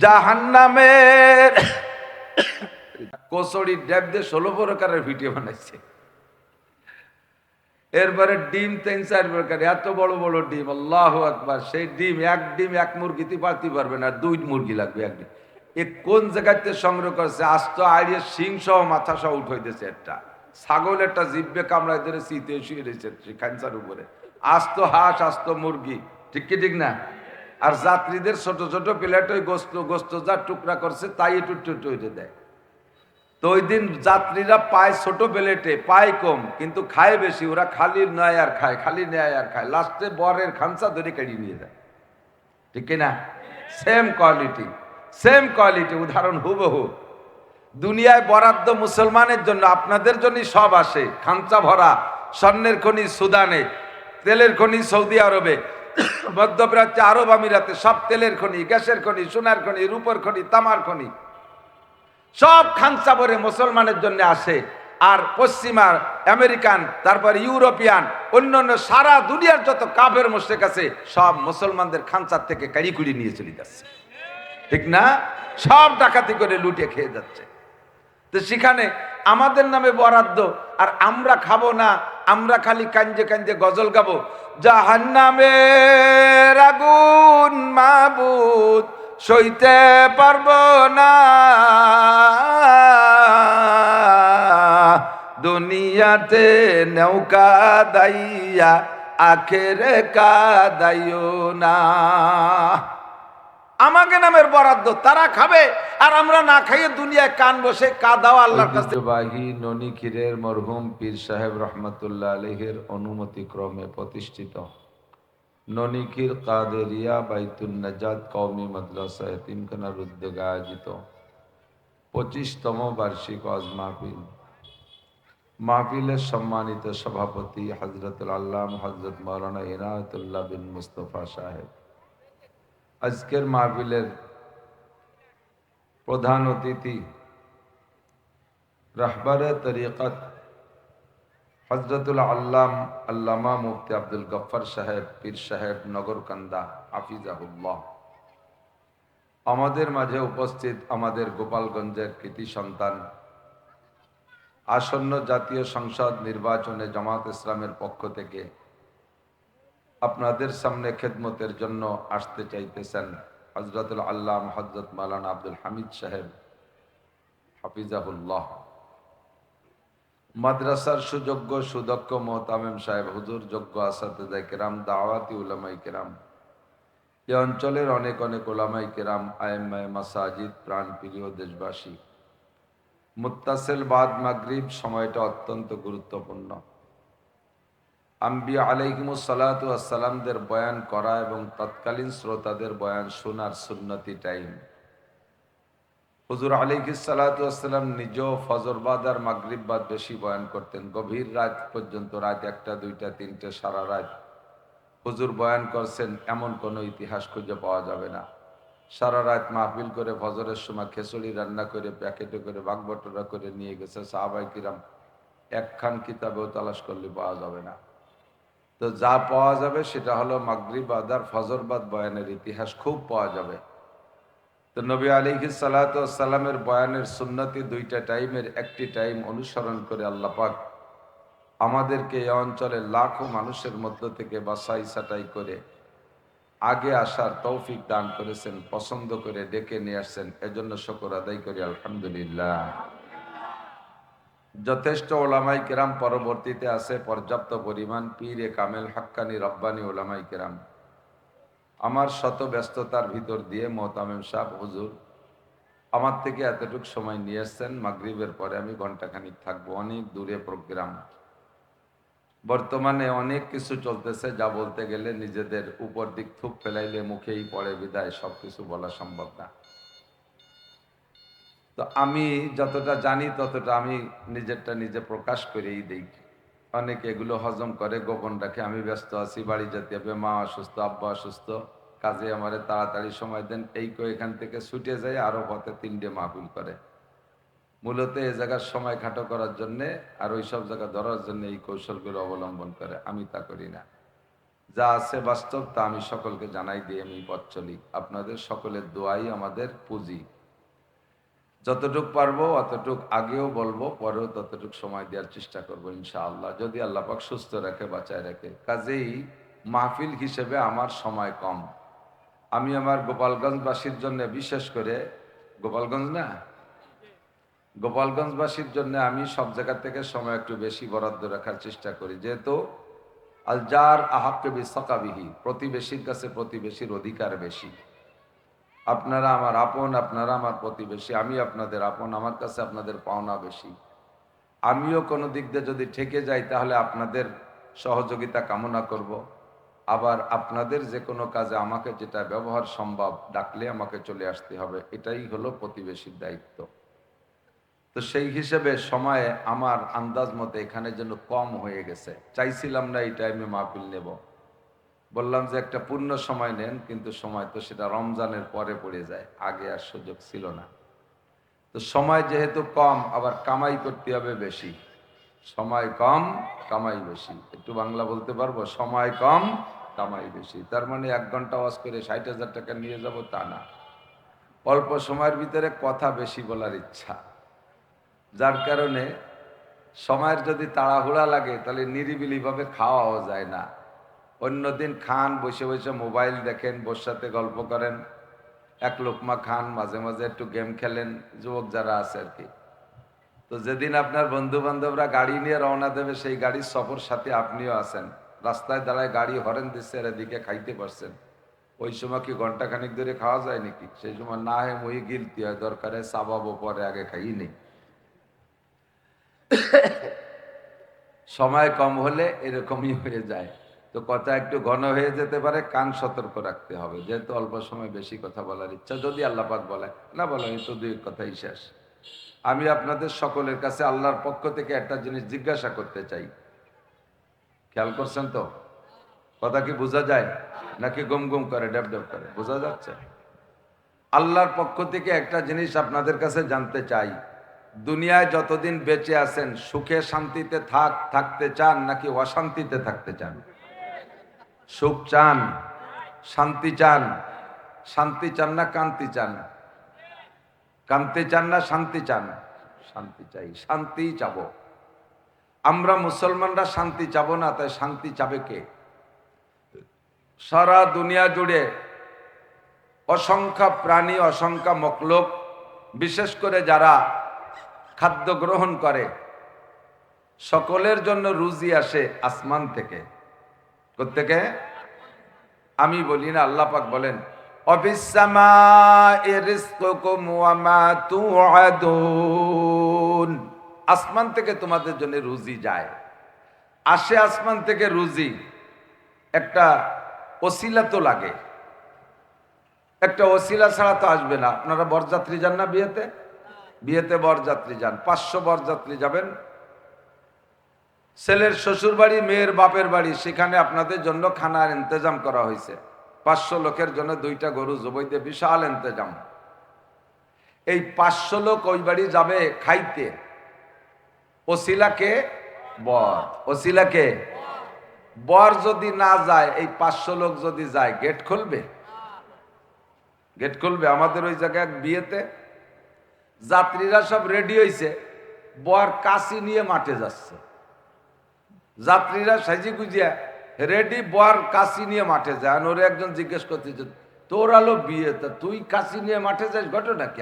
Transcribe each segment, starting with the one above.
জাহান্নামের কচুরি ড্যাব দিয়ে 16 প্রকারের ভিডিও বানাইছে। এরপরে ডিম 3-4 প্রকার, এত বড় বড় ডিম, আল্লাহু আকবার। সেই ডিম এক মুরগিতে পালতে পারবে না, 2 মুরগি লাগবে এক ডিম। এ কোন জায়গাতে সংগ্রহ করছে? আস্ত আড়িয়ে সিং সহ মাথা সহ উঠাইতেছে। একটা ছাগল একটা জিব্বে কামড়াই ধরে শীতে শুয়ে রয়েছে খানসার উপরে। আস্ত হাঁস, আস্ত মুরগি, ঠিক কি ঠিক না? আর যাত্রীদের ছোট ছোট প্লেট ওই গোস্ত গোস্ত যা টুকরা করছে তাই একটু টুটে দেয়। তো ওই দিন যাত্রীরা পায় ছোট প্লেটে, পায় কম, কিন্তু খায় বেশি। ওরা খালি নেয় আর খায়, খালি নেয় আর খায়, লাস্টে বরের খামসা ধরে কেড়ে নিয়ে যায়, ঠিক না? সেম কোয়ালিটি, সেম কোয়ালিটি, উদাহরণ হুবহু। দুনিয়ায় বরাদ্দ মুসলমানের জন্য, আপনাদের জন্যই সব আসে। খামচা ভরা স্বর্ণের খনি সুদানে, তেলের খনি সৌদি আরবে, মধ্যপ্রাচ্যে, আরব আমিরাতে সব তেলের খনি, গ্যাসের খনি, সোনার খনি, রূপর খনি, তামার খনি, সব খানসা ভরে মুসলমানের জন্য আসে। আর পশ্চিমা আমেরিকান, তারপর ইউরোপিয়ান, অন্যান্য সারা দুনিয়ার যত কাফের মুশরিক আছে সব মুসলমানদের খানসার থেকে কাড়ি কুড়ি নিয়ে চলে যাচ্ছে, ঠিক না? সব ডাকাতি করে লুটে খেয়ে যাচ্ছে। তো সেখানে আমাদের নামে বরাদ্দ, আর আমরা খাবো না। আমরা খালি কাঞ্জে কাঞ্জে গজল গাবো, জাহান্নামের আগুন মাবুদ সইতে পারবো না, দুনিয়াতে নৌকা দাইয়া আখেরে কাদাইও না। আমাকে নামের বরাদ্দ তারা খাবে, আর আমরা না খাইয়ে দুনিয়ায় কান বসে কাদাও আল্লাহর কাছে। ঐতিহ্যবাহী ননিক্ষীরের মরহুম পীর সাহেব রহমতুল্লাহ আলাইহির অনুমতি ক্রমে প্রতিষ্ঠিত ননিক্ষীর কাদেরিয়া বাইতুন নাজাত কওমি মাদ্রাসা এতিমখানার উদ্যোগে আয়োজিত 25তম বার্ষিক ওয়াজ মাহফিল। মাহফিলের সম্মানিত সভাপতি হযরতুল আল্লামা হযরত মাওলানা ইনায়েতুল্লাহ বিন মুস্তাফা সাহেব। আজকের মাহফিলের প্রধান অতিথি রাহবারে তরিকত হযরতুল আল্লামা মুফতি আব্দুল গফফার সাহেব পীর সাহেব নগরকান্দা হাফিজাহুল্লাহ। আমাদের মাঝে উপস্থিত আমাদের গোপালগঞ্জের কৃতি সন্তান, আসন্ন জাতীয় সংসদ নির্বাচনে জামাত ইসলামের পক্ষ থেকে আপনাদের সামনে খেদমতের জন্য আসতে চাইতেছেন হযরতুল আল্লামা হযরত মাওলানা আব্দুল হামিদ সাহেব হাফিজাহুল্লাহ। মাদ্রাসার সুযোগ্য সুদক্ষ মোহতামিম সাহেব, হুজুর, যোগ্য আসাতেজায়ে কেরাম, দাওয়াতি উলামায়ে কেরাম, এ অঞ্চলের অনেক অনেক উলামায়ে কেরাম, আইম্মায়ে মাসাজিদ, প্রাণপ্রিয় দেশবাসী, মুত্তাসিল বাদ মাগরিব, সময়টা অত্যন্ত গুরুত্বপূর্ণ। আম্বিয়া আলাইহিমুস সালাতু ওয়াস সালামদের বয়ান করা এবং তৎকালীন শ্রোতাদের বয়ান শোনার সুন্নতি টাইম। হুজুর আলাইহিস সালাতু ওয়াস সালাম নিজেও ফজর বাদ আর মাগরিব বাদ বেশি বয়ান করতেন। গভীর রাত পর্যন্ত, রাত 1টা 2টা 3টে, সারা রাত হুজুর বয়ান করছেন, এমন কোনো ইতিহাস খুঁজে পাওয়া যাবে না। সারা রাত মাহফিল করে ফজরের সময় খিচুড়ি রান্না করে প্যাকেটে করে ভাগবটরা করে নিয়ে গেছে সাহাবায়ে কিরাম। একখান কিতাবেও তালাশ করলে পাওয়া যাবে না। তো যা পাওয়া যাবে সেটা হলো মাগরিব বাদ আর ফজর বাদ বয়ানের ইতিহাস খুব পাওয়া যাবে। তো নবী আলাইহিস সালাতু ওয়াস সালামের বয়ানের সুন্নতি 2টা টাইমের একটি টাইম অনুসরণ করে আল্লাহ পাক আমাদেরকে এই অঞ্চলের লাখো মানুষের মধ্য থেকে বাছাই ছাঁটাই করে আগে আসার তৌফিক দান করেছেন, পছন্দ করে ডেকে নিয়ে আসছেন। এজন্য শুকর আদায় করি আলহামদুলিল্লাহ। যথেষ্ট ওলামাই কেরাম পরবর্তীতে আছে, পর্যাপ্ত পরিমাণ পীরে কামেল হাক্কানি রব্বানি ওলামাই কেরাম। আমার শত ব্যস্ততার ভিতর দিয়ে মোহতামিম সাহেব হুজুর আমার থেকে এতটুকু সময় নিয়ে এসছেন। মাগরিবের পরে আমি ঘন্টাখানিক থাকবো, অনেক দূরে প্রোগ্রাম। বর্তমানে অনেক কিছু চলতেছে, যা বলতে গেলে নিজেদের উপর দিক থুপ ফেলাইলে মুখেই পড়ে, বিদায় সবকিছু বলা সম্ভব না। তো আমি যতটা জানি ততটা আমি নিজেরটা নিজে প্রকাশ করেই দিই। অনেকে এগুলো হজম করে, গোপন রাখে। আমি ব্যস্ত আছি, বাড়ি যেতে হবে, মা অসুস্থ, আব্বা অসুস্থ, কাজে আমারে তাড়াতাড়ি সময় দেন, এই কো এখান থেকে ছুটে যায়, আরো পথে 3টে মাহফিল করে। মূলত এই জায়গার সময় খাটো করার জন্যে আর ওই সব জায়গা ধরার জন্য এই কৌশলগুলো অবলম্বন করে। আমি তা করি না। যা আছে বাস্তব তা আমি সকলকে জানাই দিয়ে আমি পথ চলি। আপনাদের সকলের দোয়াই আমাদের পুঁজি। যতটুক পারবো অতটুক আগেও বলবো, পরেও ততটুক সময় দেওয়ার চেষ্টা করবো ইনশাআল্লাহ, যদি আল্লাহ পাক সুস্থ রাখে, বাঁচায় রাখে। কাজেই মাহফিল হিসেবে আমার সময় কম। আমি আমার গোপালগঞ্জবাসীর জন্য, বিশেষ করে গোপালগঞ্জ না, গোপালগঞ্জবাসীর জন্য আমি সব জায়গা থেকে সময় একটু বেশি বরাদ্দ রাখার চেষ্টা করি, যেহেতু আল জার আহাক্কে বিসাকাবিহি, প্রতিবেশীর কাছে প্রতিবেশীর অধিকার বেশি। আপনারা আমার আপন, আপনারা আমার প্রতিবেশী, আমি আপনাদের আপন, আমার কাছে আপনাদের পাওনা বেশি। আমিও কোনো দিক দিয়ে যদি ঠেকে যাই তাহলে আপনাদের সহযোগিতা কামনা করব। আবার আপনাদের যে কোনো কাজে আমাকে যেটা ব্যবহার সম্ভব, ডাকলে আমাকে চলে আসতে হবে, এটাই হলো প্রতিবেশীর দায়িত্ব। তো সেই হিসেবে সময়ে আমার আন্দাজ মতে এখানে যেন কম হয়ে গেছে। চাইছিলাম না এই টাইমে মাহফিল নেব, বললাম যে একটা পূর্ণ সময় নেন, কিন্তু সময় তো সেটা রমজানের পরে পড়ে যায়, আগে আর সুযোগ ছিল না। তো সময় যেহেতু কম, আবার কামাই করতে হবে বেশি। সময় কম, কামাই বেশি। একটু বাংলা বলতে পারবো? সময় কম, কামাই বেশি। তার মানে 1 ঘন্টা ওয়াজ করে 60,000 টাকা নিয়ে যাব তা না। অল্প সময়ের ভিতরে কথা বেশি বলার ইচ্ছা, যার কারণে সময়ের যদি তাড়াহুড়া লাগে তাহলে নিরিবিলিভাবে খাওয়াও যায় না। অন্যদিন খান, বসে বসে মোবাইল দেখেন, বোর সাথে গল্প করেন, এক লোকমা খান, মাঝে মাঝে একটু গেম খেলেন, যুবক যারা আছে আর কি। তো যেদিন আপনার বন্ধু বান্ধবরা গাড়ি নিয়ে রওনা দেবে, সেই গাড়ির সফর সাথে আপনিও আছেন, রাস্তায় দাঁড়ায় গাড়ি হরেন দিচ্ছে, আর এদিকে খাইতে পারছেন, ওই সময় কি ঘন্টা খানিক ধরে খাওয়া যায় নাকি? সেই সময় না হয় মই গিলতি হয়, দরকারে চাবাবো, পরে আগে খাই নেই। সময় কম হলে এরকমই হয়ে যায়। তো কথা একটু ঘন হয়ে যেতে পারে, কান সতর্ক রাখতে হবে, যেহেতু অল্প সময় বেশি কথা বলার ইচ্ছা, যদি আল্লাহ পাক বলে, না বলে এই তো 2 কথাই শেষ। আমি আপনাদের সকলের কাছে আল্লাহর পক্ষ থেকে একটা জিনিস জিজ্ঞাসা করতে চাই। খেয়াল করছেন তো? কথা কি বোঝা যায় নাকি গুম গুম করে, ডেব ডেব করে? বোঝা যাচ্ছে? আল্লাহর পক্ষ থেকে একটা জিনিস আপনাদের কাছে জানতে চাই। দুনিয়ায় যতদিন বেঁচে আছেন, সুখে শান্তিতে থাকতে চান নাকি অশান্তিতে থাকতে চান? সুখ চান, শান্তি চান? শান্তি চান না কান্তি চান? কান্তি চান না শান্তি চান? শান্তি চাই, শান্তি চাবো। আমরা মুসলমানরা শান্তি চাবো না, তাই শান্তি চাবে কে? সারা দুনিয়া জুড়ে অসংখ্য প্রাণী, অসংখ্য মখলুক, বিশেষ করে যারা খাদ্য গ্রহণ করে, সকলের জন্য রুজি আসে আসমান থেকে। কোত্থেকে? আমি বলি না, আল্লাহ পাক বলেন, অফিসসামাই রিজকুকুম ওয়া মা তুআদুন। আসমান থেকে তোমাদের জন্য রুজি যায়, আসে আসমান থেকে রুজি। একটা ওসিলা তো লাগে, একটা ওসিলা ছাড়া তো আসবে না। আপনারা বরযাত্রী যান না বিয়েতে? বিয়েতে বরযাত্রী যান, 500 বরযাত্রী যাবেন। ছেলের শ্বশুর বাড়ি, মেয়ের বাপের বাড়ি, সেখানে আপনাদের জন্য খানার ইন্তজাম করা হয়েছে। 500 লোকের জন্য 2টা গরু জবাইতে, বিশাল ইন্তজাম। এই 500 লোক ওই বাড়ি যাবে খাইতে। ওসিলাকে বর, ওসিলাকে বর যদি না যায়, এই 500 লোক যদি যায়, গেট খুলবে? গেট খুলবে? আমাদের ওই জায়গায় বিয়েতে যাত্রীরা সব রেডি হয়েছে, বর কাশি নিয়ে মাঠে যাচ্ছে। যাত্রীরা সাজি গুজিয়া রেডি, বর কাশি নিয়ে মাঠে যায়। ওরে একজন জিজ্ঞেস করতেছে, তোর আলো বিয়ে, তা তুই কাশি নিয়ে মাঠে যাস, ঘটনা কি?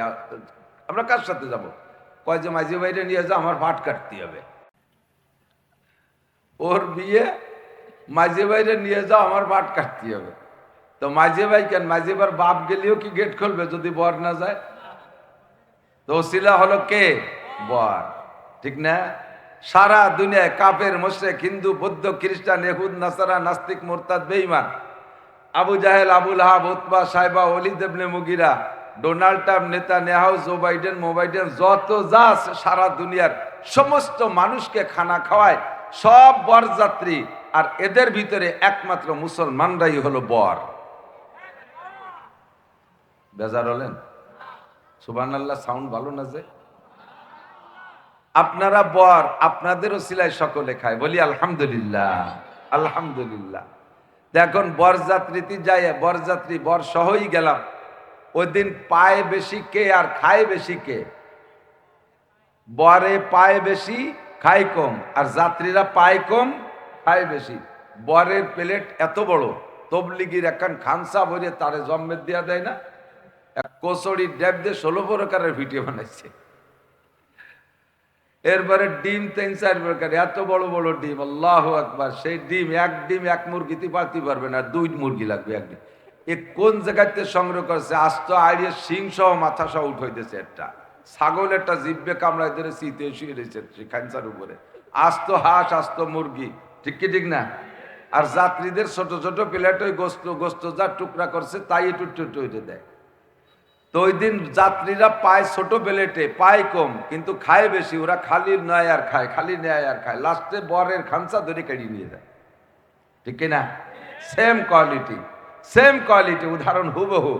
আমরা কার সাথে যাব? কয় যে মাঝি বাইরে নিয়ে যা, আমার পাট কাটতে হবে। ওর বিয়ে, মাঝি বাইরে নিয়ে যাও, আমার পাট কাটতে হবে। তো মাঝি ভাই কেন? মাঝি ভাইয়ের বাপ গেলেও কি গেট খুলবে যদি বর না যায়? তো ওসিলা হলো কে? বর, ঠিক না? সারা দুনিয়ায় কাফের, মুশরিক, হিন্দু, বৌদ্ধ, খ্রিস্টান, ইহুদ, নাসারা, নাস্তিক, মুরতাদ, বেঈমান, আবু জাহেল, Abu Lahab, Utba, Shaiba, Walid ibn Mughira, Donald Trump, Netanyahu, Joe Biden, মোবাইডেন, যত যা আছে সারা দুনিয়ার সমস্ত মানুষকে খানা খাওয়ায়, সব বরযাত্রী। আর এদের ভিতরে একমাত্র মুসলমানরাই হলো বর। বেজার হলেন? সুবহানাল্লাহ, সাউন্ড ভালো না যে? আপনারা বর, আপনাদের ওসিলায় সকলে খায়, বলি আলহামদুলিল্লাহ, আলহামদুলিল্লাহ। এখন বরযাত্রীতে যাই, বরযাত্রী বর সহই গেলাম। ওই দিন পায় বেশি কে আর খায় বেশি কে? বরে পায় বেশি খায় কম, আর যাত্রীরা পায় কম খায় বেশি। বরের প্লেট এত বড়, তবলিগির একখান খানসা ভরে তারে জন্মের দেয়া দেয় না, এক কচড়ি ড্যাব দিয়ে 16 প্রকারের ভিডিও বানাইছে। এরপরে ডিম 3-4 প্রকার, এত বড় বড় ডিম, আল্লাহু আকবার। সেই ডিম এক মুরগিতে পারতে পারবে না, 2 মুরগি লাগবে এক ডিম। এ কোন জায়গাতে সংগ্রহ করছে? আস্ত আড়িয়ে সিং সহ মাথা সহ উঠাইতেছে। একটা ছাগল একটা জিব্বে কামড়াই ধরে শীতে শুয়ে রয়েছে খানসার উপরে, আস্ত হাঁস আস্ত মুরগি, ঠিক কি ঠিক না? আর যাত্রীদের ছোট ছোট প্লেট ওই গোস্ত যা টুকরা করছে তাই একটু টুটে দেয়। তো ওই দিন যাত্রীরা পায় ছোট প্লেটে, পায় কম কিন্তু খায় বেশি। ওরা খালি নেয় আর খায়, খালি নেয় আর খায়, লাস্টে বরের খামসা ধরে কেড়ে নিয়ে যায়, ঠিক না? সেম কোয়ালিটি, উদাহরণ হুবহু।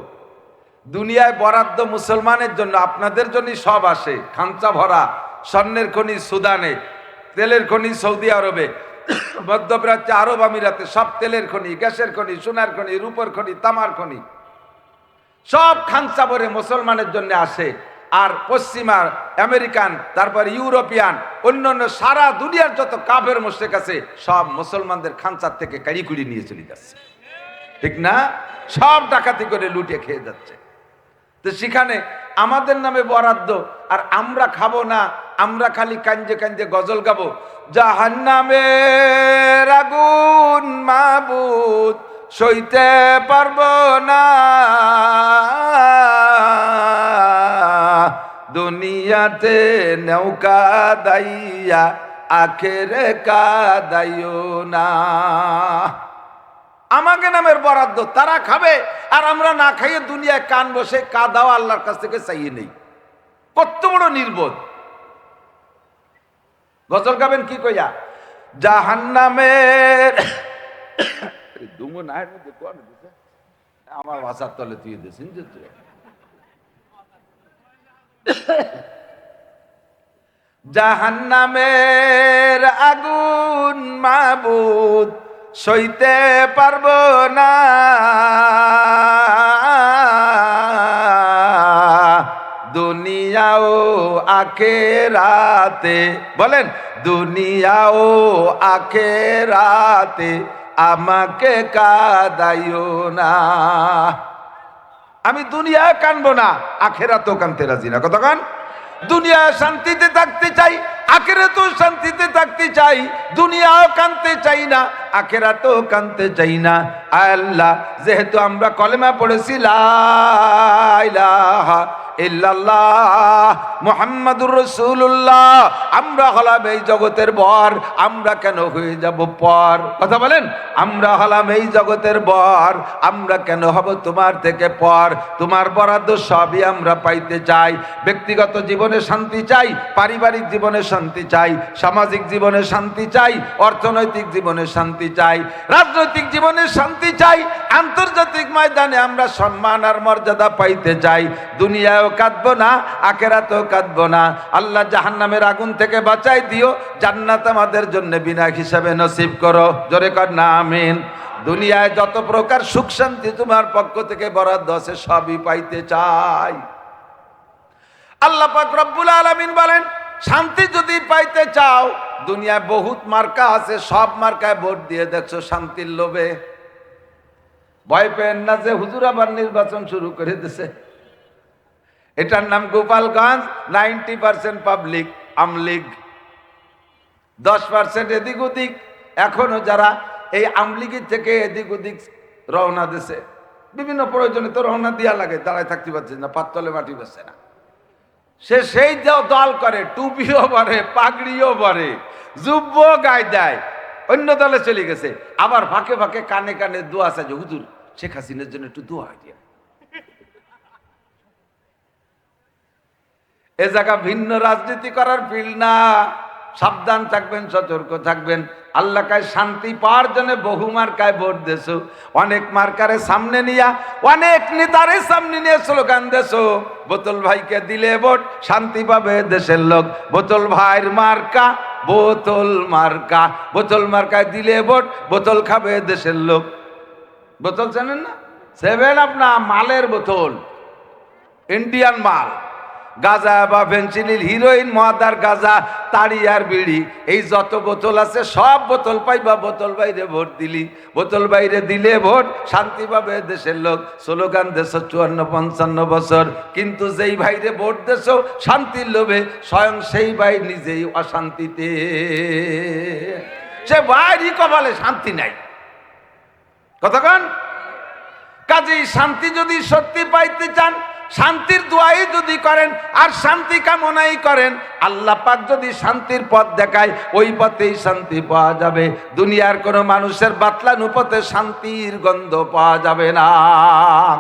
দুনিয়ায় বরাদ্দ মুসলমানের জন্য, আপনাদের জন্য সব আসে। খামচা ভরা স্বর্ণের খনি সুদানে, তেলের খনি সৌদি আরবে, মধ্যপ্রাচ্যে আরব আমিরাতে, সব তেলের খনি, গ্যাসের খনি, সোনার খনি, রূপর খনি, তামার খনি, সব খানসা ভরে মুসলমানের জন্য আসে। আর পশ্চিমা আমেরিকান, তারপর ইউরোপিয়ান, অন্যান্য সারা দুনিয়ার যত কাফের মুশরিক আছে সব মুসলমানদের খানসার থেকে কাড়ি কুড়ি নিয়ে চলে যাচ্ছে, ঠিক না? সব ডাকাতি করে লুটে খেয়ে যাচ্ছে। তো সেখানে আমাদের নামে বরাদ্দ, আর আমরা খাবো না, আমরা খালি কাঞ্জে কাঞ্জে গজল গাবো। জাহান্নামের আগুন মাবুদ সইতে পারবো না, দুনিয়াতে নৌকা দাইয়া আখেরে কাদাইও না। আমাকে নামের বরাদ্দ, তারা খাবে আর আমরা না খাইয়ে দুনিয়ায় কান বসে কাদাও আল্লাহর কাছ থেকে চাইয়ে নেই। কত বড় নির্বোধ! গজল গাবেন কি কইয়া? জাহান্নামের আমার ভাষার তলে তুই দিয়েছেন যে জাহান্নামের আগুন মাবুদ সইতে পারবো না, দুনিয়া ও আখিরাতে, বলেন দুনিয়া ও আখিরাতে আমাকে কাদাইও না। আমি দুনিয়া কানবো না, আখিরাতেও কানতে রাজি না। কতক্ষণ? দুনিয়া শান্তিতে থাকতে চাই, আখিরাতেও শান্তিতে থাকতে চাই। দুনিয়াও কানতে চাই না, আখিরাতেও কানতে চাই না। আল্লাহ, যেহেতু আমরা কলেমা পড়েছি লা ইলাহা ইল্লাল্লাহ মুহাম্মাদুর রাসূলুল্লাহ, আমরা হলাম এই জগতের বর, আমরা কেন হয়ে যাব পর? কথা বলেন। আমরা হলাম এই জগতের বর, আমরা কেন হব তোমার থেকে পর? তোমার বরাদ্দ সবই আমরা পাইতে চাই। ব্যক্তিগত জীবনে শান্তি চাই, পারিবারিক জীবনে শান্তি চাই, সামাজিক জীবনে শান্তি চাই, অর্থনৈতিক জীবনে শান্তি চাই, রাজনৈতিক জীবনে শান্তি চাই, আন্তর্জাতিক ময়দানে আমরা সম্মান আর মর্যাদা পাইতে চাই। দুনিয়ায় কাঁদবো না, আখিরাতেও কাঁদবো না। আল্লাহ জাহান্নামের আগুন থেকে বাঁচাই দিও, জান্নাত আমাদের জন্য বিনা হিসাবে নসিব করো। জোরে কর না আমিন। দুনিয়ায় যত প্রকার সুখ শান্তি তোমার পক্ষ থেকে বরাদ্দ আছে সবই পাইতে চাই। আল্লাহ পাক রব্বুল আলামিন বলেন, শান্তি যদি পাইতে চাও, দুনিয়ায় বহুত মার্কা আছে, সব মার্কায় ভোট দিয়ে দেখছো শান্তির লোভে। ভয় পেন না যে হুজুর আবার নির্বাচন শুরু করে দিছে। এটার নাম গোপালগঞ্জ। 90% পাবলিক আমলিগ, 10% এদিক ওদিক। এখনো যারা এই আমলিগের থেকে এদিক ওদিক রওনা দিছে, বিভিন্ন প্রয়োজনে তো রওনা দিয়া লাগে, দাঁড়ায় থাকতে পারছে না, পাততলে মাটি বসে না। সে সেই দল করে, টুপিও পরে, পাগড়িও পরে, যুব্য গায়ে দেয়, অন্য দলে চলে গেছে। আবার ফাঁকে ফাঁকে কানে কানে দোয়া চাইছে, হুজুর শেখ হাসিনার জন্য একটু দোয়া দিয়া। এ জায়গা ভিন্ন রাজনীতি করার ফিল না। সাবধান থাকবেন, সতর্ক থাকবেন। আল্লাহ কায় শান্তি পাওয়ার জন্য বহু মার্কায় ভোট দেছো, অনেক মার্কারে সামনে নিয়া, অনেক নেতারে সামনে নিয়ে স্লোগান দেছো। বোতল ভাইকে দিলে ভোট শান্তি পাবে দেশের লোক। বোতল ভাইয়ের মার্কা বোতল মার্কা, বোতল মার্কায় দিলে ভোট বোতল খাবে দেশের লোক। বোতল চেনেন না? 7 আপ না, মালের বোতল, ইন্ডিয়ান মাল। গাঁজা বা ফেন্সিডিল, হিরোইন, মদ আর গাঁজা, তাড়ি আর বিড়ি, এই যত বোতল আছে সব বোতল পাইবা বোতল বাইরে ভোট দিলি। বোতল বাইরে দিলে ভোট, শান্তি পাবে দেশের লোক। স্লোগান দেশ 54-55 বছর, কিন্তু যেই ভাইরে ভোট দেশ শান্তির লোভে, স্বয়ং সেই ভাই নিজেই অশান্তিতে। সে ভাইরই কপালে শান্তি নাই। কতক্ষণ? কাজেই শান্তি যদি সত্যি পাইতে চান, শান্তির দোয়াই যদি করেন আর শান্তি কামনাই করেন, আল্লাহ পাক যদি শান্তির পথ দেখায়, ওই পথেই শান্তি পাওয়া যাবে। দুনিয়ার কোনো মানুষের বাতলানো পথে শান্তির গন্ধ পাওয়া যাবে না।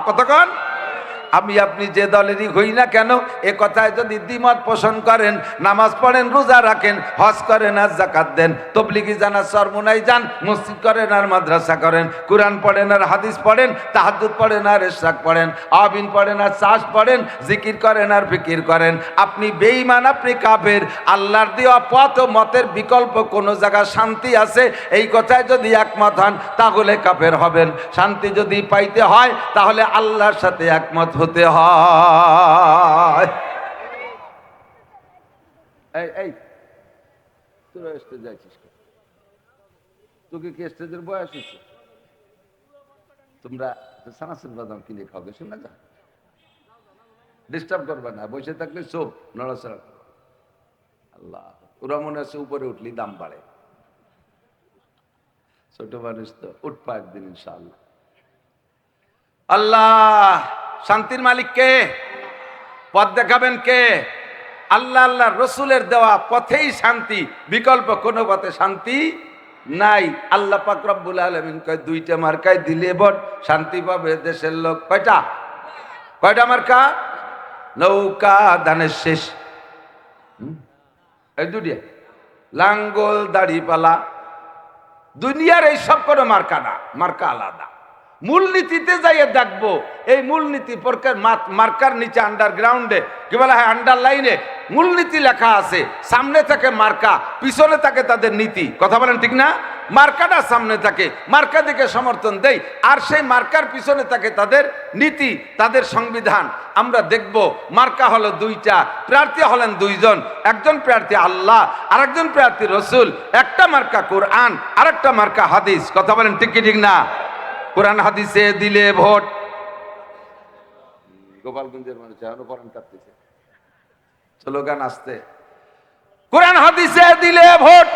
কতক্ষণ? আমি আপনি যে দলেরই হই না কেন, এ কথায় যদি দ্বিমত পোষণ করেন, নামাজ পড়েন, রোজা রাখেন, হজ করেন আর যাকাত দেন, তবলিগি জানা চরমোনাই যান, মসজিদ করেন আর মাদ্রাসা করেন, কোরআন পড়েন আর হাদিস পড়েন, তাহাজ্জুদ পড়েন আর ইশরাক পড়েন, আবিন পড়েন আর চাষ পড়েন, জিকির করেন আর ফিকির করেন, আপনি বেঈমান, আপনি কাফের। আল্লাহর দেওয়া পথ ও মতের বিকল্প কোন জায়গায় শান্তি আছে, এই কথায় যদি একমত হন তাহলে কাফের হবেন। শান্তি যদি পাইতে হয় তাহলে আল্লাহর সাথে একমত হতে হয়। এই তোরা স্টেজ যাইছিস, তোকে কি স্টেজের বয়স হচ্ছে? তোমরা সানাসুর বাদাম কিনে খাওয়া, শুনে যা, ডিস্টার্ব করবে না, বসে থাকলে চোখ নড়াচড়া। আল্লাহ, ওরা মনে হচ্ছে উপরে উঠলি দাম বাড়ে। ছোট মানুষ তো, উঠবা একদিন ইনশাআল্লাহ। আল্লাহ শান্তির মালিক কে? পথ দেখাবেন কে? আল্লাহ। আল্লাহ রসুলের দেওয়া পথেই শান্তি, বিকল্প কোনো পথে শান্তি নাই। আল্লাহ পাক রব্বুল আলামিন কয়, 2টা মার্কায় দিলে ভোট, শান্তি পাবে দেশের লোক। কয়টা? কয়টা মার্কা? নৌকা ধানের শেষ, এই 2টা, লাঙ্গল দাড়িপালা। দুনিয়ার এই সব কোনো মার্কা না, মার্কা আলাদা। মূলনীতিতে যাইয়ে দেখবো, এই মূলনীতি মার্কার নিচে আন্ডারগ্রাউন্ডে কি বলা হয়, আন্ডারলাইনে মূলনীতি লেখা আছে। সামনে থাকে মার্কা, পিছনে থাকে তাদের নীতি। কথা বলেন ঠিক না? মার্কাটা সামনে থাকে, মার্কা দিকে সমর্থন দেই, আর সেই মার্কার পিছনে থাকে তাদের নীতি, তাদের সংবিধান। আমরা দেখব মার্কা হলো 2টা, প্রার্থী হলেন 2জন, একজন প্রার্থী আল্লাহ, আরেকজন প্রার্থী রসুল। একটা মার্কা কোরআন, আরেকটা মার্কা হাদিস। কথা বলেন ঠিক কি ঠিক না? কোরআন হাদিসে দিলে ভোট। গোপালগঞ্জের মানুষ এখনো পরান কাঁপতেছে, স্লোগান আসতে, কোরআন হাদিসে দিলে ভোট।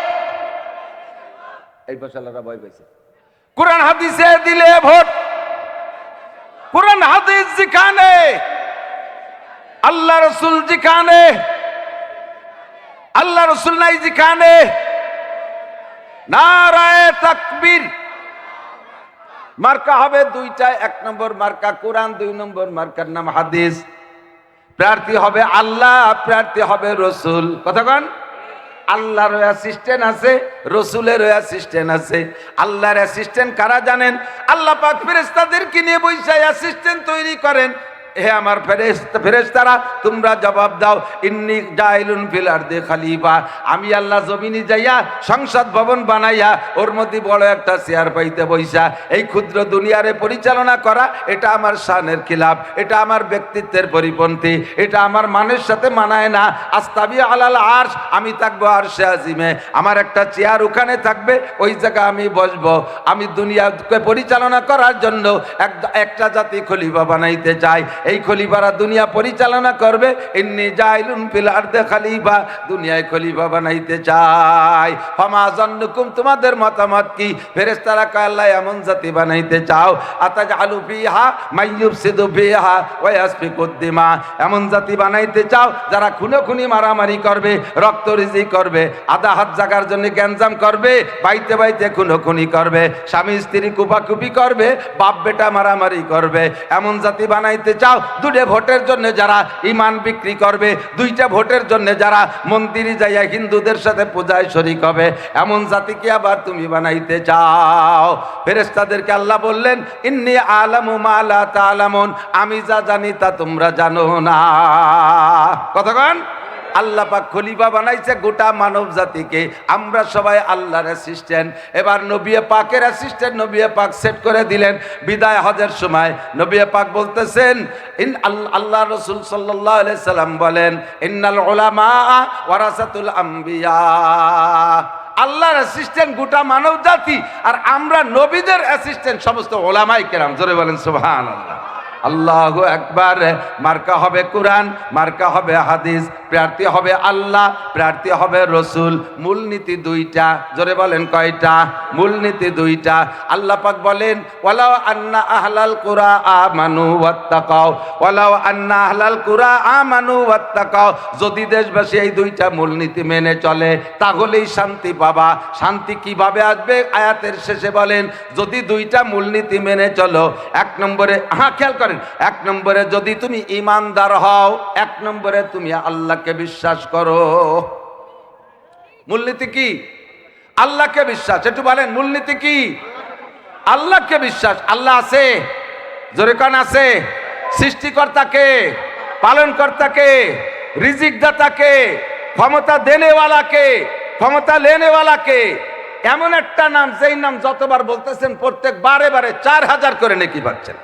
এই ফসলারা ভয় পাইছে, কোরআন হাদিসে দিলে ভোট। কোরআন হাদিস যেখানে, আল্লাহ রসুল যেখানে, আল্লাহ রসুল নাই যেখানে, নারায়ে তাকবীর। মার্কা হবে 2টা, 1 নম্বর মার্কা কোরআন, 2 নম্বর মার্কার নাম হাদিস। প্রার্থী হবে আল্লাহ, প্রার্থী হবে রসুল। কতক্ষণ? আল্লাহর অ্যাসিস্ট্যান্ট আছে, রসুলের অ্যাসিস্ট্যান্ট আছে। আল্লাহর অ্যাসিস্ট্যান্ট কারা জানেন? আল্লাহ পাক ফেরেশতাদেরকে নিয়ে বইসা অ্যাসিস্ট্যান্ট তৈরি করেন। হে আমার ফেরেশতারা, তোমরা জবাব দাও, ইন্নী জাইলুন ফিল আরদি খলিফা। আমি আল্লাহ জমিনে যাইয়া সংসদ ভবন বানাইয়া ওর মধ্যে বড় একটা চেয়ার পাইতে বইসা এই ক্ষুদ্র দুনিয়ারে পরিচালনা করা, এটা আমার শানের খিলাফ, এটা আমার ব্যক্তিত্বের পরিপন্থী, এটা আমার মানের সাথে মানায় না। আস্তাবি আলাল আরশ, আমি থাকবো আরশে আজিমে, আমার একটা চেয়ার ওখানে থাকবে, ওই জায়গা আমি বসবো। আমি দুনিয়াকে পরিচালনা করার জন্য একটা জাতি খলিফা বানাইতে চাই। এই খলিফারা দুনিয়া পরিচালনা করবে। ইন্নী জাইলুন ফিল আরদি খলিফা, দুনিয়ায় খলিফা বানাইতে চাই। ফামা জান্নুকুম, তোমাদের মতামত কি? ফেরেশতারা কয়, আল্লাহ এমন জাতি বানাইতে চাও, আতাজআলু ফিহা মাইয়ুফসিদু ফিহা ওয়া ইয়াসফিকুদ দিমা, এমন জাতি বানাইতে চাও যারা খুনোখুনি মারামারি করবে, রক্তরিজি করবে, আধা হাত জাগার জন্য গ্যাঞ্জাম করবে, বাইতে বাইতে খুনোখুনি করবে, স্বামী স্ত্রী কুপাকুপি করবে, বাপ বেটা মারামারি করবে, এমন জাতি বানাইতে চাও। 2টা ভোটের জন্য যারা ইমান বিক্রি করবে, 2টা ভোটের জন্য যারা মন্দিরে যাইয়া হিন্দুদের সাথে পূজায় শরীক হবে, এমন জাতিকে আবার তুমি বানাইতে চাও। ফেরেশতাদেরকে আল্লাহ বললেন, ইন্নী আলামু মা লা তা'লামুন, আমি যা জানি তা তোমরা জানো না। কতক্ষণ? আল্লাহ পাক খলিফা বানাইছে গোটা মানব জাতিকে। আমরা সবাই আল্লাহর অ্যাসিস্ট্যান্ট। এবার নবী পাকের অ্যাসিস্ট্যান্ট নবী পাক সেট করে দিলেন। বিদায় হজের সময় নবী পাক বলতেছেন, আল্লাহ রাসূল সাল্লাল্লাহু আলাইহি সাল্লাম বলেন, ইন্নাল উলামা ওয়ারাসাতুল আম্বিয়া। আল্লাহর অ্যাসিস্ট্যান্ট গোটা মানব জাতি, আর আমরা নবীদের অ্যাসিস্ট্যান্ট সমস্ত ওলামায়ে কেরাম। জোরে বলেন সুবহানাল্লাহ। আল্লাহু আকবার। মার্কা হবে কোরআন, মার্কা হবে হাদিস, প্রার্থী হবে আল্লাহ, প্রার্থী হবে রসুল। মূলনীতি দুইটা। জোরে বলেন কয়টা? মূলনীতি দুইটা। আল্লাহ পাক বলেন, ওয়ালাউ আন্না আহলাল কুরা আমানু ওয়াত্তাকাও, ওয়ালাউ আন্না আহলাল কুরা আমানু ওয়াত্তাকাও। যদি দেশবাসী এই দুইটা মূলনীতি মেনে চলে তাহলেই শান্তি পাবা। শান্তি কিভাবে আসবে? আয়াতের শেষে বলেন, যদি দুইটা মূলনীতি মেনে চলো। এক নম্বরে, খেয়াল করেন, এক নম্বরে যদি তুমি ঈমানদার হও, এক নম্বরে তুমি আল্লাহকে বিশ্বাস করো। মূলনীতি কি? আল্লাহকে বিশ্বাস। একটু বলেন মূলনীতি কি? আল্লাহকে বিশ্বাস। আল্লাহ আছে, জোরে কান আছে। সৃষ্টিকর্তাকে, পালনকর্তাকে, রিজিক দাতাকে, ক্ষমতা দেনেওয়ালাকে, ক্ষমতা লেনেওয়ালাকে। এমন একটা নাম, যেই নাম যতবার বলতেছেন প্রত্যেক বারে বারে 4000 করে নেকি পাচ্ছেন।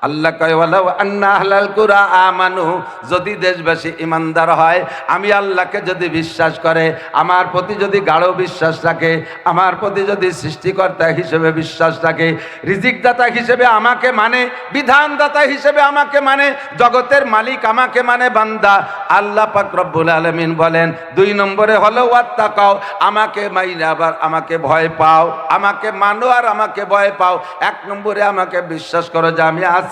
আল্লাহ কয়, ওয়ালাউ আন্না আহলাল কুরা আমানু, যদি দেশবাসী ইমানদার হয়, আমি আল্লাহকে যদি বিশ্বাস করে, আমার প্রতি যদি গাঢ় বিশ্বাস রাখে, আমার প্রতি যদি সৃষ্টিকর্তা হিসেবে বিশ্বাস রাখে, রিজিকদাতা হিসেবে আমাকে মানে, বিধানদাতা হিসেবে আমাকে মানে, জগতের মালিক আমাকে মানে বান্দা। আল্লাহ পাক রব্বুল আলামিন বলেন, দুই নম্বরে হলো ওয়াত্তাকাও, আমাকে মাইনা আবার আমাকে ভয় পাও। আমাকে মানো আর আমাকে ভয় পাও। এক নম্বরে আমাকে বিশ্বাস করো যে আমি আছি,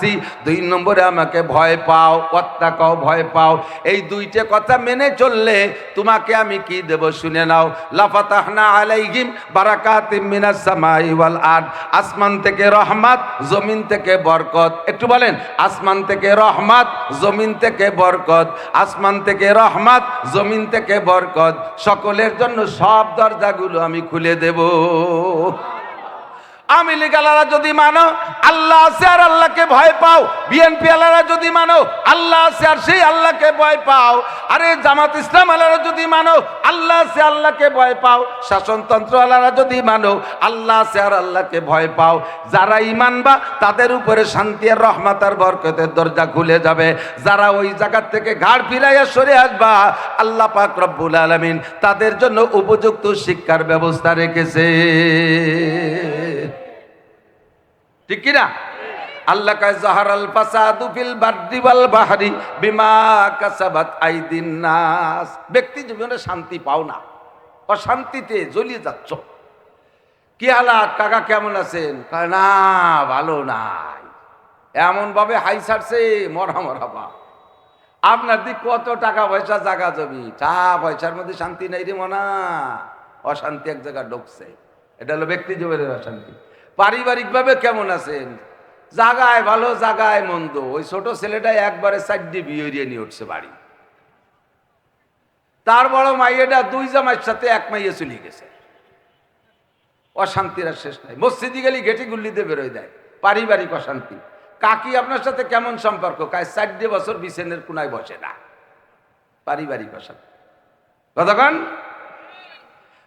দুই নম্বরে আমাকে ভয় পাও। ওয়াত্তাকাও, ভয় পাও। এই দুইটা কথা মেনে চললে তোমাকে আমি কি দেব শুনে নাও। লাফাতাহনা আলাইহিম বারাকাতিম মিনাস সামাই ওয়াল আরদ, আসমান থেকে রহমত, জমিন থেকে বরকত। একটু বলেন, আসমান থেকে রহমত, জমিন থেকে বরকত। আসমান থেকে রহমত, জমিন থেকে বরকত। সকলের জন্য সব দরজাগুলো আমি খুলে দেব। আওয়ামী লীগ আলারা যদি মানো আল্লাহ আছে আর আল্লাহকে ভয় পাও, বিএনপি আলারা যদি মানো আল্লাহ আছে আর সেই আল্লাহকে ভয় পাও, আরে জামাত ইসলাম আলারা যদি মানো আল্লাহ আছে আল্লাহকে ভয় পাও, শাসনতন্ত্র আলারা যদি মানো আল্লাহ আছে আর আল্লাহকে ভয় পাও, যারা ঈমানবা তাদের উপরে শান্তি আর রহমত আর বরকতের দরজা খুলে যাবে। যারা ওই জায়গা থেকে ঘাড় ফিরাইয়া সরে আসবা, আল্লাহ পাক রব্বুল আলামিন তাদের জন্য উপযুক্ত শিক্ষার ব্যবস্থা রেখেছে। ঠিক কিনা? আল্লাহ কয়, যাহারাল ফাসাদু ফিল বাররি ওয়াল বাহরি বিমা কাসাবাত আইদিন নাস। ব্যক্তি জীবনে শান্তি পাও না, অশান্তিতে জ্বলিয়ে যাচ্ছ। কি হালাত কাকা, কেমন আছেন? কয় না, ভালো নাই। এমন ভাবে হাই ছাড়ছে, মরা মরাবা। আপনার দিক কত টাকা পয়সা, জায়গা জমি, পয়সার মধ্যে শান্তি নাই রে মনা। অশান্তি এক জায়গায় ঢুকছে। এটা হলো ব্যক্তি জীবনের অশান্তি। পারিবারিক ভাবে কেমন আছেন? জাগায় ভালো, জাগায় মন্দ। ওই ছোট ছেলেটা একবারে 4 বিয়ে নিয়ে উঠছে বাড়ি। তার বড় মাইয়েটা 2 জামাইয়ের সাথে 1 মাইয়ে চলে গেছে। অশান্তির আর শেষ নাই। মসজিদে গেলে ঘেটি গুল্লিতে বেরোয় দেয়। পারিবারিক অশান্তি। কাকি আপনার সাথে কেমন সম্পর্ক? কায় 4 বছর বিছানের কোনায় বসে না। পারিবারিক অশান্তি। কতক্ষণ?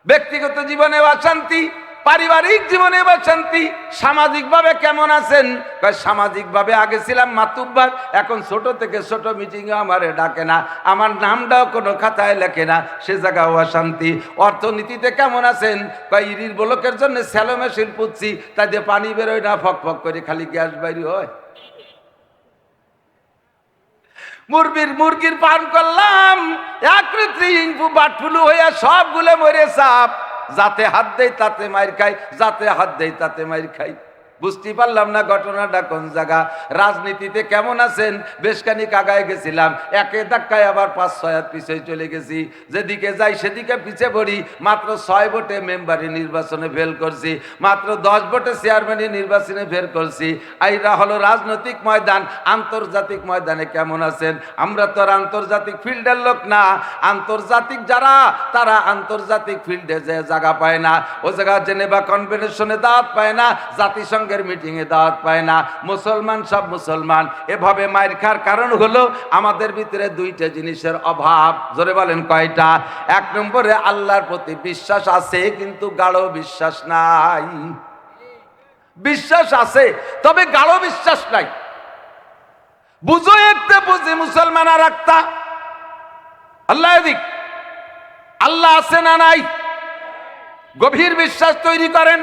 ব্যক্তিগত জীবনে অশান্তি, পারিবারিক জীবনে অশান্তি। সামাজিক ভাবে কেমন আছেন? সামাজিক ভাবে আগে ছিলাম মাতুব্বার, এখন ছোট থেকে ছোট মিটিং এ আমারে ডাকে না, আমার নামটাও কোনো খাতায় লেখে না, সে জায়গাও অশান্তি। অর্থনীতিতে কেমন আছেন? ইরির ব্লকের জন্য স্যালো মেশিন পুচ্ছি, তাই দিয়ে পানি বেরোয় না, ফক ফক করে খালি গ্যাস বাইরে হয়। মুরগির পান করলাম, বাটফুলু হইয়া সবগুলো মরে সাপ। যাতে হাত দেয় তাতে মাইর খাই, যাতে হাত দেয় তাতে মাইর খাই। বুঝতে পারলাম না ঘটনাটা কোন জায়গা। রাজনীতিতে কেমন আছেন? বেশখানিক আগায় গেছিলাম, একে ধাক্কায় আবার 5-6 হাত পিছিয়ে চলে গেছি। যেদিকে যাই সেদিকে পিছে পড়ি। মাত্র 6 ভোটে মেম্বারি নির্বাচনে ফেল করছি, মাত্র 10 ভোটে চেয়ারম্যানি নির্বাচনে ফেল করছি। আইরা হলো রাজনৈতিক ময়দান। আন্তর্জাতিক ময়দানে কেমন আছেন? আমরা তো আর আন্তর্জাতিক ফিল্ডের লোক না। আন্তর্জাতিক যারা, তারা আন্তর্জাতিক ফিল্ডে যে জায়গা পায় না, ও জায়গা জেনেভা কনভেনশনে দাঁত পায় না, জাতিসংঘ জাতিসংঘের মিটিংয়ে দাওয়াত পায় না, মুসলমান সব মুসলমান। এভাবে মায়ের খাওয়ার কারণ হলো আমাদের ভিতরে দুইটা জিনিসের অভাব। জোরে বলেন কয়টা? এক নম্বরে আল্লাহর প্রতি বিশ্বাস আছে কিন্তু গাঢ় বিশ্বাস নাই। বিশ্বাস আছে তবে গাঢ় বিশ্বাস নাই। বুঝো একটা বুঝি মুসলমান আর একটা। আল্লাহ দিক আল্লাহ আছে না নাই? গভীর বিশ্বাস তৈরি করেন।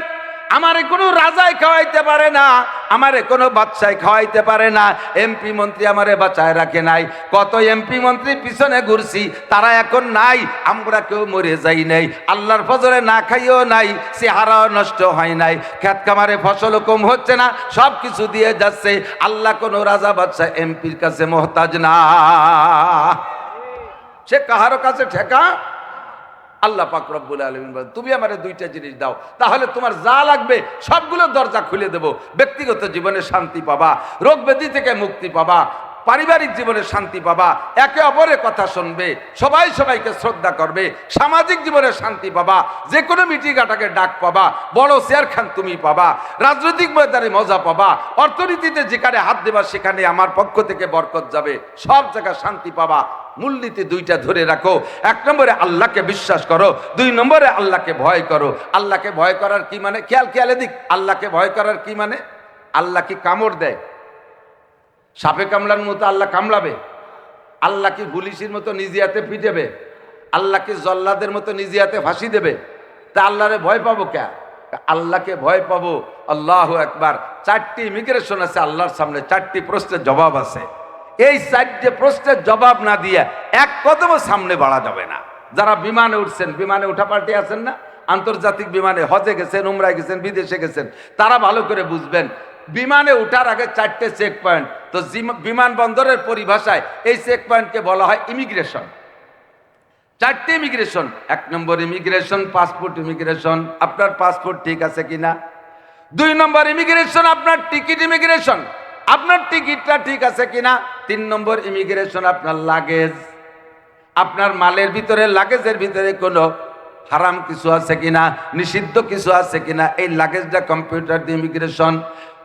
আমারে কোনো রাজায় খাওয়াইতে পারে না, আমারে কোনো বাদশায় খাওয়াইতে পারে না। এমপি মন্ত্রী আমারে বাঁচায় রাখে নাই। কত এমপি মন্ত্রী পিছনে ঘুরছি, তারা এখন নাই। আমরা কেউ মরে যাই নাই, আল্লাহর ফজলে না খাইও নাই, চেহারাও নষ্ট হয় নাই, খেত খামারে ফসলও কম হচ্ছে না, সব কিছু দিয়ে যাচ্ছে। আল্লাহ কোনো রাজা বাদশাহ এমপির কাছে মোহতাজ না, সে কাহারও কাছে ঠেকা। আল্লাহ পাক রব্বুল আলামিন বলেন, তুমি আমারে দুইটা জিনিস দাও, তাহলে তোমার যা লাগবে সবগুলো দরজা খুলে দেব। ব্যক্তিগত জীবনে শান্তি পাবা, রোগ ব্যাধি থেকে মুক্তি পাবা, পারিবারিক জীবনে শান্তি পাবা, একে অপরের কথা শুনবে, সবাই সবাইকে শ্রদ্ধা করবে, সামাজিক জীবনে শান্তি পাবা, যে কোনো মিটিং আটাকে ডাক পাবা, বড় চেয়ার খান তুমি পাবা, রাজনৈতিক ময়দানে মজা পাবা, অর্থনীতিতে যেখানে হাত দেবা সেখানে আমার পক্ষ থেকে বরকত যাবে, সব জায়গায় শান্তি পাবা। মূলনীতি দুইটা ধরে রাখো। এক নম্বরে আল্লাহকে বিশ্বাস করো, দুই নম্বরে আল্লাহকে ভয় করো। আল্লাহকে ভয় করার কি মানে? খেয়াল দিক, আল্লাহকে ভয় করার কি মানে? আল্লাহ কি কামড় দেয়? সাপে কামড়ার মতো আল্লাহ কামড়াবে? আল্লাহ কি পুলিশের মতো নিজে হাতে পিটাবে? আল্লাহ কি জল্লাদের মতো নিজে হাতে ফাঁসি দেবে? তা আল্লাহরে ভয় পাবো কে? আল্লাহকে ভয় পাবো। আল্লাহু আকবার। 4টি ইমিগ্রেশন আছে আল্লাহর সামনে, 4টি প্রশ্নের জবাব আছে। এই 4টে প্রশ্নের জবাব না দিয়ে এক কদম সামনে বাড়া যাবে না। যারা বিমানে উঠছেন, বিমানে উঠা পাল্টে আছেন না, আন্তর্জাতিক বিমানে হজে গেছেন, উমরায় গেছেন, বিদেশে গেছেন, তারা ভালো করে বুঝবেন। বিমানে উঠার আগে 4টে চেক পয়েন্ট। তো বিমানবন্দরের পরিভাষায় এই চেক পয়েন্টকে বলা হয় ইমিগ্রেশন। 4টে ইমিগ্রেশন। 1 নম্বর ইমিগ্রেশন পাসপোর্ট ইমিগ্রেশন, আপনার পাসপোর্ট ঠিক আছে কিনা। 2 নম্বর ইমিগ্রেশন আপনার টিকিট ইমিগ্রেশন, আপনার টিকিটটা ঠিক আছে কিনা। 3 নম্বর ইমিগ্রেশন আপনার লাগেজ, আপনার মালের ভিতরে, লাগেজের ভিতরে কোনো হারাম কিছু আছে কিনা, নিষিদ্ধ কিছু আছে কিনা, এই লাগেজটা কম্পিউটার দিয়ে ইমিগ্রেশন।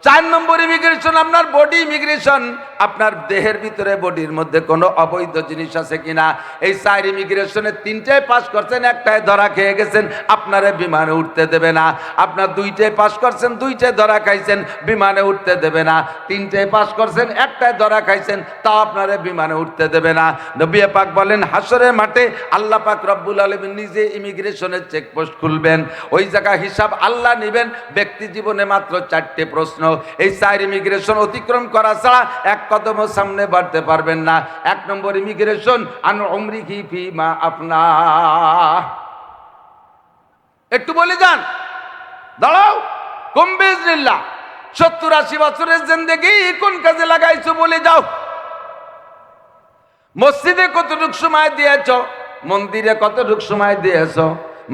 4 নম্বর ইমিগ্রেশন আপনার বডি ইমিগ্রেশন, আপনার দেহের ভিতরে বডির মধ্যে কোনো অবৈধ জিনিস আছে কিনা। এই 4 ইমিগ্রেশনে 3টায় পাস করছেন, 1টায় ধরা খেয়ে গেছেন, আপনারে বিমানে উঠতে দেবে না। আপনার 2টায় পাস করছেন, 2টায় ধরা খাইছেন, বিমানে উঠতে দেবে না। 3টায় পাস করছেন, 1টায় ধরা খাইছেন, তাও আপনারে বিমানে উঠতে দেবে না। নবী পাক বলেন, হাসরের মাঠে আল্লাহ পাক রব্বুল আলামিন নিজে ইমিগ্রেশনের চেকপোস্ট খুলবেন, ওই জায়গা হিসাব আল্লাহ নেবেন। ব্যক্তি জীবনে মাত্র 4টে প্রশ্ন, এই 4 ইমিগ্রেশন অতিক্রম করা ছাড়া এক কদম সামনে বাড়তে পারবেন না। 1 নম্বর ইমিগ্রেশন আন উমরিহি ফিমা আপনা। একটু বলে যান, দাঁড়াও, কম বিজনিল্লাহ 70-80 বছরের জিন্দেগি কোন কাজে লাগাইছো বলে যাও। মসজিদে কতটুকু সময় দিয়েছো, মন্দিরে কতটুকু সময় দিয়েছো,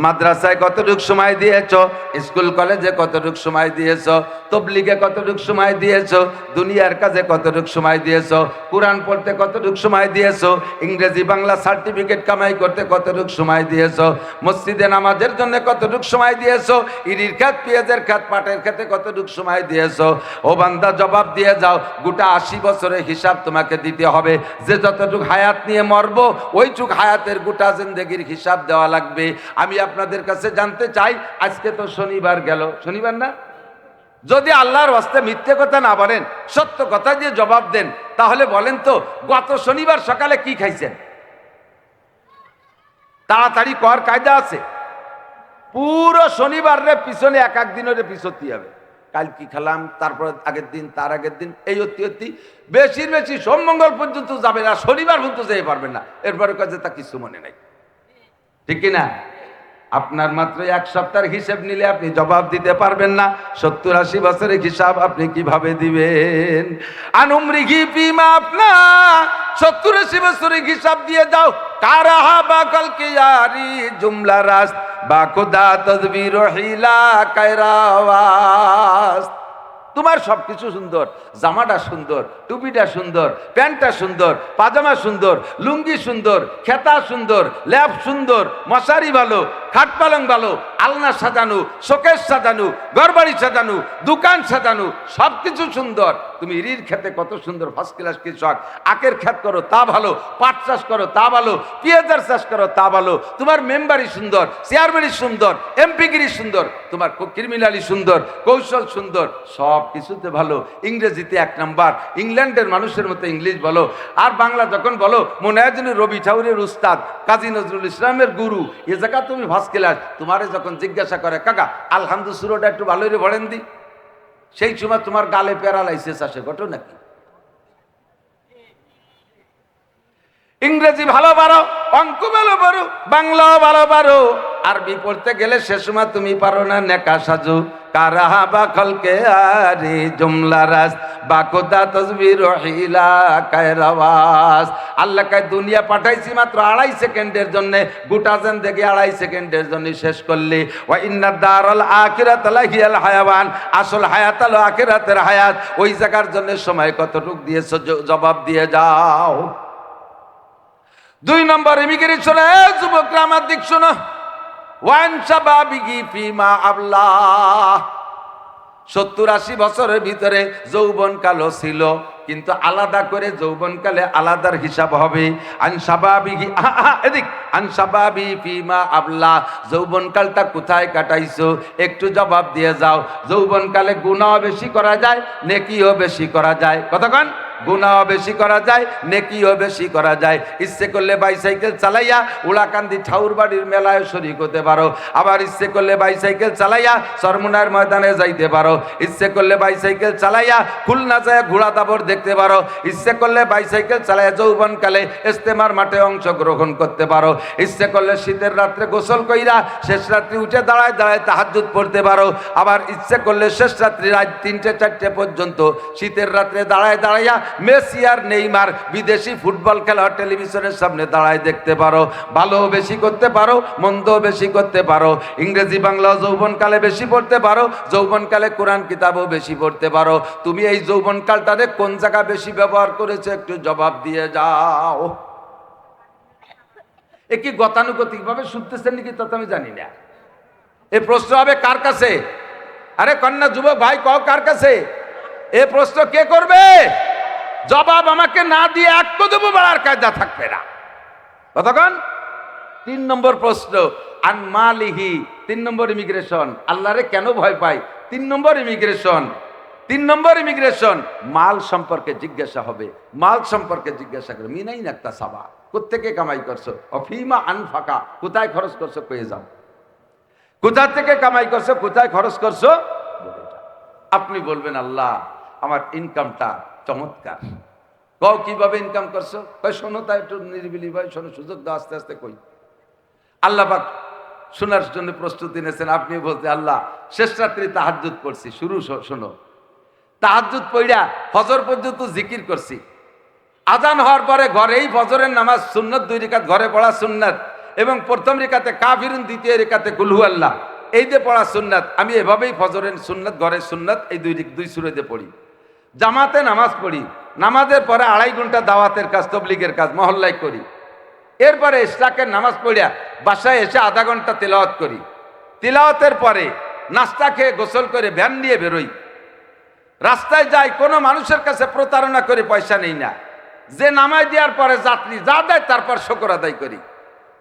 মাদ্রাসায় কতটুকু সময় দিয়েছো, স্কুল কলেজে কতটুকু সময় দিয়েছো, তবলিগে কতটুকু সময় দিয়েছো, দুনিয়ার কাজে কতটুকু সময় দিয়েছো, কোরআন পড়তে কতটুকু সময় দিয়েছো, ইংরেজি বাংলা সার্টিফিকেট কামাই করতে কতটুকু সময় দিয়েছো, মসজিদে নামাজের জন্য কতটুকু সময় দিয়েছো, ইরির খাত, পেঁয়াজের খাত, পাটের খাতে কতটুকু সময় দিয়েছো। ও বান্দা, জবাব দিয়ে যাও। গোটা 80 বছরের হিসাব তোমাকে দিতে হবে। যে যতটুকু হায়াত নিয়ে মরবো, ওইটুক হায়াতের গোটা জিন্দেগির হিসাব দেওয়া লাগবে। আমি আপনাদের কাছে জানতে চাই, আজকে তো শনিবার গেল, শনিবার না? যদি আল্লাহর ওয়াস্তে মিথ্যে কথা না বলেন, সত্য কথা দিয়ে জবাব দেন, তাহলে বলেন তো গত শনিবার সকালে কি খাইছেন? তাড়াতাড়ি কর কায়দা আছে। পুরো শনিবার রে পিছনে এক দিনের পিছতি হবে। কাল কি খেলাম, তারপর আগের দিন, তার আগের দিন, এই অতি বেশি সোমমঙ্গল পর্যন্ত যাবে না, শনিবার পর্যন্ত যেতে পারবেন না। এরপরে কাজে তা কিছু মনে নাই, ঠিক কিনা? আপনার মাত্র 1 সপ্তাহের হিসাব নিলে আপনি জবাব দিতে পারবেন না। 70-80 বছরের হিসাব আপনি কিভাবে দিবেন? আনুমরিহি ফিমা আপনা, 70-80 বছরের হিসাব দিয়ে যাও। কারাহা বা কলকিয়ারি জুমলা রাস বা খুদা তদবির হিলা কায়রাওয়াস। তোমার সবকিছু সুন্দর, জামাটা সুন্দর, টুপিটা সুন্দর, প্যান্টটা সুন্দর, পাজামা সুন্দর, লুঙ্গি সুন্দর, খেতা সুন্দর, ল্যাব সুন্দর, মশারি ভালো, খাট পালং ভালো, আলনা সাজানো, শোকেস সাজানো, ঘরবাড়ি সাজানো, দোকান সাজানো, সবকিছু সুন্দর। তুমি ঋণ খেতে কত সুন্দর ফার্স্ট ক্লাস কৃষক, আখের খেত করো তা ভালো, পাট চাষ করো তা ভালো, পেঁয়াজের চাষ করো তা ভালো, তোমার মেম্বারি সুন্দর, চেয়ারম্যানই সুন্দর, এমপিগিরি সুন্দর, তোমার ক্রিমিনালি সুন্দর, কৌশল সুন্দর, সব কিছুতে ভালো। ইংরেজিতে 1 নাম্বার, ইংল্যান্ডের মানুষের মতো ইংলিশ বলো। আর বাংলা যখন বলো, মোনায়েজনী রবি ঠাকুরের উস্তাদ, কাজী নজরুল ইসলামের গুরু, এ জায়গা তুমি ফার্স্ট ক্লাস। তোমারে যখন জিজ্ঞাসা করে কাকা আলহামদু সুরটা একটু ভালো রে বলেন দি, সেই সময় তোমার গালে প্যারালাইসিস আসে, ঘটো নাকি? ইংরেজি ভালো পারো, অঙ্ক ভালো পারো, বাংলাও ভালো পারো, আরবি পড়তে গেলে সে সময় তুমি পারো না নেকা সাজু, কারাহা বা খলকে আরে জুমলা রাস বা খোদা তসবির হিলা কায়রাওয়াজ। আল্লাহ কায় দুনিয়া পাঠাইছি মাত্র 2.5 সেকেন্ডের জন্য, গোটা জিন্দেগি 2.5 সেকেন্ডের জন্য শেষ করলি। ওয়া ইন্না দারাল আখিরাত লাহিয়াল হায়াওয়ান, আসল হায়াত হলো আখিরাতের হায়াত। ওই জায়গার জন্য সময় কতটুকু দিয়েছো জবাব দিয়ে যাও। 2 নম্বর ইমিগ্রেশন। যুবকরা আমার দিক শোনো, ওয়ান শাবাবিহি ফিমা আবলাহ, 70-80 বছরের ভিতরে যৌবন কালো ছিল, কিন্তু আলাদা করে যৌবনকালে আলাদার হিসাব হবে। আনসাবাবিহি এদিক আনসাবাবি ফিমা আবলা, যৌবনকালটা কোথায় কাটাইছো একটু জবাব দিয়ে যাও। যৌবনকালে গুনাহ বেশি করা যায়, নেকিও বেশি করা যায়। কতক্ষণ? গুনাহ বেশি করা যায়, নেকিও বেশি করা যায়। ইচ্ছে করলে বাইসাইকেল চালাইয়া উলাকান্দি ঠাউর বাড়ির মেলায় শরীক হতে পারো, আবার ইচ্ছে করলে বাইসাইকেল চালাইয়া চরমুনার ময়দানে যাইতে পারো, ইচ্ছে করলে বাইসাইকেল চালাইয়া খুলনা যায় ঘোড়া দাবর দেখতে পারো, ইচ্ছে করলে বাইসাইকেল চালাইয়া যৌবনকালে ইস্তেমার মাঠে অংশগ্রহণ করতে পারো, ইচ্ছে করলে শীতের রাত্রে গোসল কইরা শেষ রাত্রি উঠে দাঁড়ায় দাঁড়ায় তাহাজ্জুদ পড়তে পারো, আবার ইচ্ছে করলে শেষ রাত্রি রাত 3টে-4টে পর্যন্ত শীতের রাত্রে দাঁড়ায় দাঁড়াইয়া মেসি আর নেইমার বিদেশি ফুটবল খেলা টেলিভিশনের সামনে দাঁড়ায় দেখতে পারো। ভালো বেশি করতে পারো, মন্দ বেশি করতে পারো, ইংরেজি বাংলা যৌবনকালে বেশি পড়তে পারো, যৌবনকালে কোরআন কিতাবও বেশি পড়তে পারো। তুমি এই যৌবনকালটারে কোন জায়গা বেশি ব্যবহার করেছো একটু জবাব দিয়ে যাও। এ কি গতানুগতিক ভাবে শুনতেছেন নাকি তা তো আমি জানি না। এই প্রশ্ন হবে কার কাছে? আরে কন্যা যুবক ভাই কও কার কাছে? এ প্রশ্ন কে করবে? জবাব আমাকে না দিয়ে এক কদম বাড়ার কায়দা থাকবে না। কতক্ষণ? 3 নম্বর প্রশ্ন, আন মালিহি, 3 নম্বর ইমিগ্রেশন। আল্লাহরে কেন ভয় পাই? 3 নম্বর ইমিগ্রেশন। 3 নম্বর ইমিগ্রেশন, মাল সম্পর্কে জিজ্ঞাসা হবে, মাল সম্পর্কে জিজ্ঞাসা করে। মিনাই নাক্তা সাবা, কোত্থেকে কামাই করছো? অফিমা আনফাকা, কোথায় খরচ করছো কয়ে যাও। কোথা থেকে কামাই করছো, কোথায় খরচ করছো? আপনি বলবেন আল্লাহ আমার ইনকামটা চমৎকার। কও কিভাবে ইনকাম করছো? কই শোনো, তাই একটু নিরিবিলি ভাই শোনো, সুযোগ দাও, আস্তে আস্তে কই। আল্লাহ পাক শোনার জন্য প্রস্তুতি নিয়েছেন। আপনি বলতে আল্লাহ শেষ রাত্রি তাহাজ্জুদ পড়ছি, শুরু শোনো। তাহাজ্জুদ পড়া ফজর পর্যন্ত জিকির করছি, আজান হওয়ার পরে ঘরেই ফজরের নামাজ সুন্নত 2 রাকাত ঘরে পড়া সুন্নাত, এবং প্রথম রেখাতে কাফিরুন, দ্বিতীয় রেখাতে কুল হু আল্লাহ, এই যে পড়া সুন্নাত। আমি এভাবেই ফজরের সুন্নাত, ঘরের সুন্নাত, এই 2 সূরা দিয়ে পড়ি। জামাতে নামাজ পড়ি, নামাজের পরে 2.5 ঘন্টা দাওয়াতের কাজ, তবলিগের কাজ মহল্লায় করি। এরপরে ইশরাকের নামাজ পড়িয়া বাসায় এসে আধা ঘন্টা তিলাওয়াত করি। তিলাওয়াতের পরে নাস্তা খেয়ে গোসল করে ভ্যান নিয়ে বেরোই, রাস্তায় যাই, কোনো মানুষের কাছে প্রতারণা করে পয়সা নেই না। যে নামাজ দেওয়ার পরে যাত্রী যা দেয় তারপর শুকর আদায় করি।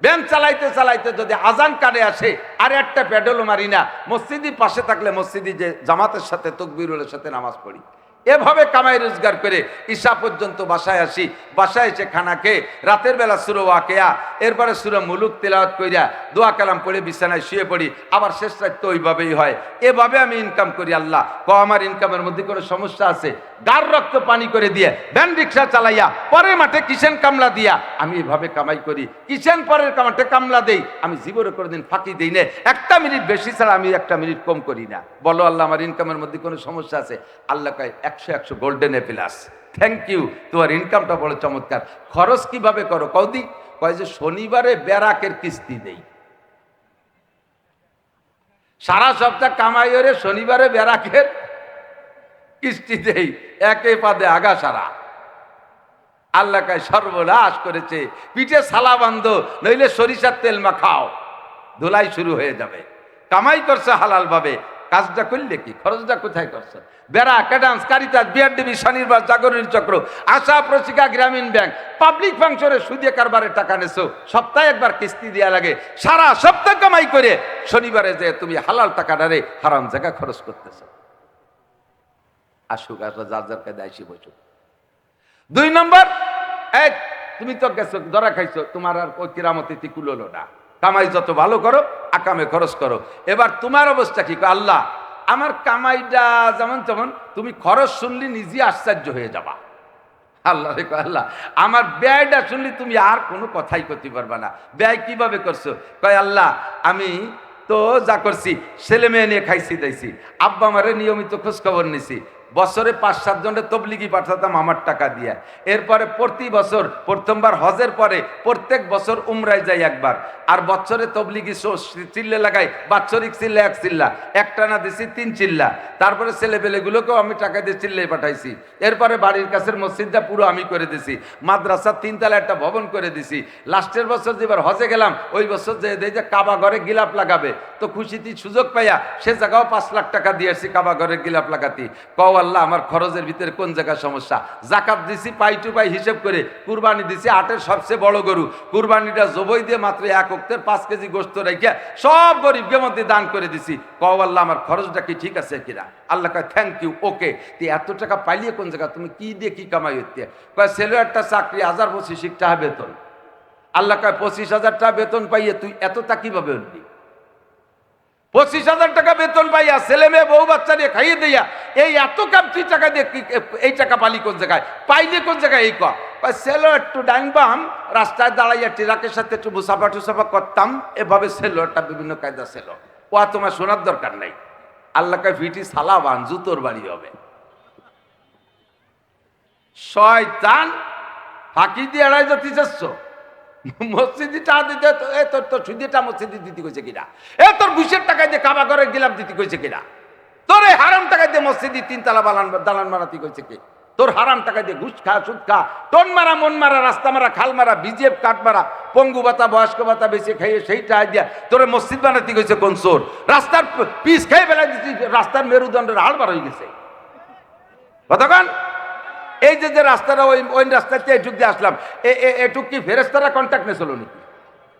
ভ্যান চালাইতে চালাইতে যদি আজান কানে আসে আর একটা প্যাডেলও মারি না। মসজিদের পাশে থাকলে মসজিদে যে জামাতের সাথে তাকবীরের সাথে নামাজ পড়ি। এভাবে কামাই রোজগার করে ঈশা পর্যন্ত বাসায় আসি। বাসায় এসে খানা খেয়ে রাতের বেলা সূরা ওয়াকিয়া, এরপরে সূরা মুলুক তেলাওয়াত কইরা দোয়া কালাম পড়ে বিছানায় শুয়ে পড়ি। আবার শেষ রাত তো ওইভাবেই হয়। এভাবে আমি ইনকাম করি। আল্লাহ আমার ইনকামের মধ্যে কোনো সমস্যা আছে? গার রক্ত পানি করে দিয়ে ভ্যান রিক্সা চালাইয়া পরের মাঠে কিষেন কামলা দিয়া আমি এভাবে কামাই করি। কিষেন পরের মাঠে কামলা দেই, আমি জীবনে কোনোদিন ফাঁকি দিই না। 1 মিনিট বেশি ছাড়া আমি 1 মিনিট কম করি না। বলো আল্লাহ আমার ইনকামের মধ্যে কোনো সমস্যা আছে? আল্লাহ কয় 100 গোল্ডেন অ্যাপেল। থ্যাংক ইউ, তোমার ইনকামটা বড় চমৎকার। খরচ কিভাবে করো কৌদি? কয় যে শনিবারে ব্যারাকের কিস্তি দেই, সারা সপ্তাহ কামাই ওরে শনিবারে ব্যারাকের কিস্তি দেই, একে পাদে আগা সারা। আল্লাহ কায় সর্বনাশ করেছে, পিঠে সালা বান্ধো, নইলে সরিষার তেল মাখাও, ধুলাই শুরু হয়ে যাবে। কামাই করছে হালাল ভাবে, কাজটা করলে কি, খরচটা কোথায় করছে? বেড়া, ক্যাডান্স, কারিতাস, বিআরডিবি, স্বনির্ভর, জাগরণী চক্র, আশা, প্রশিকা, গ্রামীণ ব্যাংক, পাবলিক ফাংশনে সুদে কারবারে টাকা নেছো, সপ্তাহে একবার কিস্তি দেওয়া লাগে, সারা সপ্তাহ কামাই করে শনিবারে যে তুমি হালাল টাকাটারে হারাম জায়গা খরচ করতেছ। আসুক, আসা যার যার কাছে আইসি বসুক। 2 নম্বর, এই তুমি তো গেছো ধরা খাইছো, তোমার আর ওই কিরামতি কুলোলো না। কামাই যত ভালো করো, আকামে খরচ করো। এবার তোমার অবস্থা কি? আল্লাহ, আমার কামাইটা যেমন তেমন, তুমি খরচ শুনলি নিজে আশ্চর্য হয়ে যাবা। আল্লাহ রে, আল্লাহ আমার ব্যয়টা শুনলি তুমি আর কোনো কথাই করতে পারবা না। ব্যয় কিভাবে করছো? কয় আল্লাহ, আমি তো যা করছি, ছেলে মেয়ে নিয়ে খাইছি দাইছি, আব্বা আমারে নিয়মিত খোঁজ খবর নিছি, বছরে 5-7 জনের তবলিগি পাঠাতাম আমার টাকা দিয়া। এরপরে প্রতি বছর, প্রথমবার হজের পরে প্রত্যেক বছর উমরায় যাই একবার, আর বছরে তবলিগি চিল্লে লাগাই, বাৎসরিক চিল্লা 1 চিল্লা, একটানা দিছি 3 চিল্লা। তারপরে ছেলেপেলেগুলোকেও আমি টাকা দিয়ে চিল্লাই পাঠাইছি। এরপরে বাড়ির কাছের মসজিদটা পুরো আমি করে দিছি, মাদ্রাসার 3 তলা একটা ভবন করে দিছি। লাস্টের বছর যেবার হজে গেলাম, ওই বছর যে কাবা ঘরে গিলাপ লাগাবে, তো খুশিতে সুযোগ পাইয়া সে জায়গাও 5 লাখ টাকা দিয়েছি কাবা ঘরে গিলাপ লাগাতে। কও আল্লাহ, আমার খরচের ভিতরে কোন জায়গায় সমস্যা? জাকাত দিছি পাই টু পাই হিসেব করে, কুরবানি দিছি 8-এর সবচেয়ে বড় গরু, কুরবানিটা জবই দিয়ে মাত্র 1 ওক্তের 5 কেজি গোস্ত রেখে সব গরিবকে মধ্যে দান করে দিছি। কও আল্লাহ, আমার খরচটা কি ঠিক আছে কিনা? আল্লাহ কয় থ্যাংক ইউ, ওকে। তুই এত টাকা পাইলিয়ে কোন জায়গা, তুমি কি দিয়ে কি কামাই হচ্ছে? কয় ছেলে একটা চাকরি, 1025 টাকা বেতন। আল্লাহ কয় 25,000 টাকা বেতন পাইয়ে তুই এতটা কিভাবে উঠবি? 25,000 টাকা বেতন পাইয়া ছেলে মেয়ে বউ বাচ্চা দিয়ে খাইয়ে দিয়া এই এত কামতি টাকা দিয়ে এই টাকা পালি কোন জায়গায়, পাইলে কোন জায়গায়? এই ছেলে একটু ডাইনবাম রাস্তায় দাঁড়াইয়া ট্রাকের সাথে একটু মুসাফা টুসাফা করতাম, এভাবে ছেলে একটা বিভিন্ন কায়দা ছিল। ও তোমার শোনার দরকার নাই। আল্লাহ কয় ভিটি সালাবান, জুতোর বাড়ি হবে। শয়তান, ফাঁকি দিয়ে এড়াই যেতে চাচ্ছ? মসজিদে টাকা দিতে, তোর তো সুদিটা মসজিদে দিতে কইছে কিনা? তোর ঘুষের টাকায় দিয়ে কাবা ঘরে গিলাপ দিতে কইছে কিনা? তোর এই হারাম টাকায় দিয়ে মসজিদে 3 তলা দালান বানাতে কইছে কি? তোর হারাম টাকায় দিয়ে ঘুষ খা, সুদ খা, টন মারা, মন মারা, রাস্তা মারা, খাল মারা, বিজেপ কাঠ মারা, পঙ্গু ভাতা, বয়স্ক ভাতা বেশি খাইয়ে সেই টাকা দিয়া তোর মসজিদ বানাতে কইছে কোন চোর? রাস্তার পিস খেয়ে বেলা দিচ্ছি, রাস্তার মেরুদণ্ডের হাড় বার হয়ে গেছে। কতক্ষণ এই যে রাস্তাটা, ওই রাস্তাতে এটুক দিয়ে আসলাম, এটুক কি ফেরেস্তারা কন্ট্যাক্ট নিয়েছিল নাকি?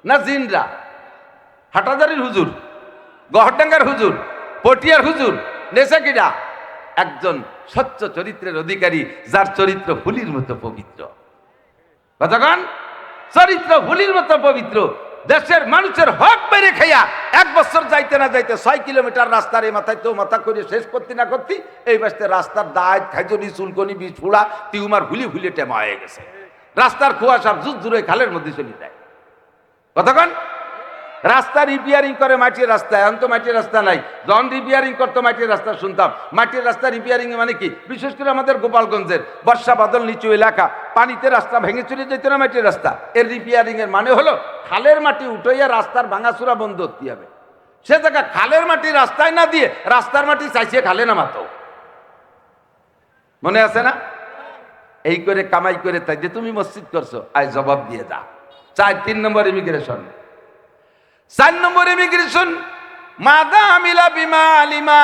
না জিনরা? হাটাজারির হুজুর, গহরডাঙ্গার হুজুর, পটিয়ার হুজুর নেশা কিনা? একজন স্বচ্ছ চরিত্রের অধিকারী, যার চরিত্র ফুলির মতো পবিত্র। কতক্ষণ চরিত্র ফুলির মতো পবিত্র, দেশের মানুষের হক মেরে খাইয়া 1 বছর যাইতে না যাইতে 6 কিলোমিটার রাস্তার এই মাথায় তো মাথা করে শেষ করতে না করতে এই বাসতে রাস্তার দায়, খাইজনি, চুলকনি, বিষ ফোড়া, টিউমার ফুলি টেমা হয়ে গেছে। রাস্তার কুয়াশা জুত জুড়ে খালের মধ্যে চলে যায়। কতক্ষণ রাস্তা রিপেয়ারিং করে মাটির রাস্তায়, এখন তো মাটির রাস্তা নাই। যখন রিপেয়ারিং করতো মাটির রাস্তা শুনতাম। মাটির রাস্তা রিপেয়ারিং মানে কি? বিশেষ করে আমাদের গোপালগঞ্জের বর্ষা বাদল নিচু এলাকা, পানিতে রাস্তা ভেঙে চলে যেত না মাটির রাস্তা। এর রিপেয়ারিং এর মানে হলো খালের মাটি উঠাইয়া রাস্তার ভাঙাচুরা বন্ধ করতে হবে। সে জায়গা খালের মাটি রাস্তায় না দিয়ে রাস্তার মাটি চাইছে খালে নামাতো। মনে আছে না? এই করে কামাই করে তাই যে তুমি মসজিদ করছো, আয় জবাব দিয়ে যা। 3 নম্বর ইমিগ্রেশন। 4 নম্বর ইমিগ্রেশন, মাদা আমিলা বিমা আলিমা।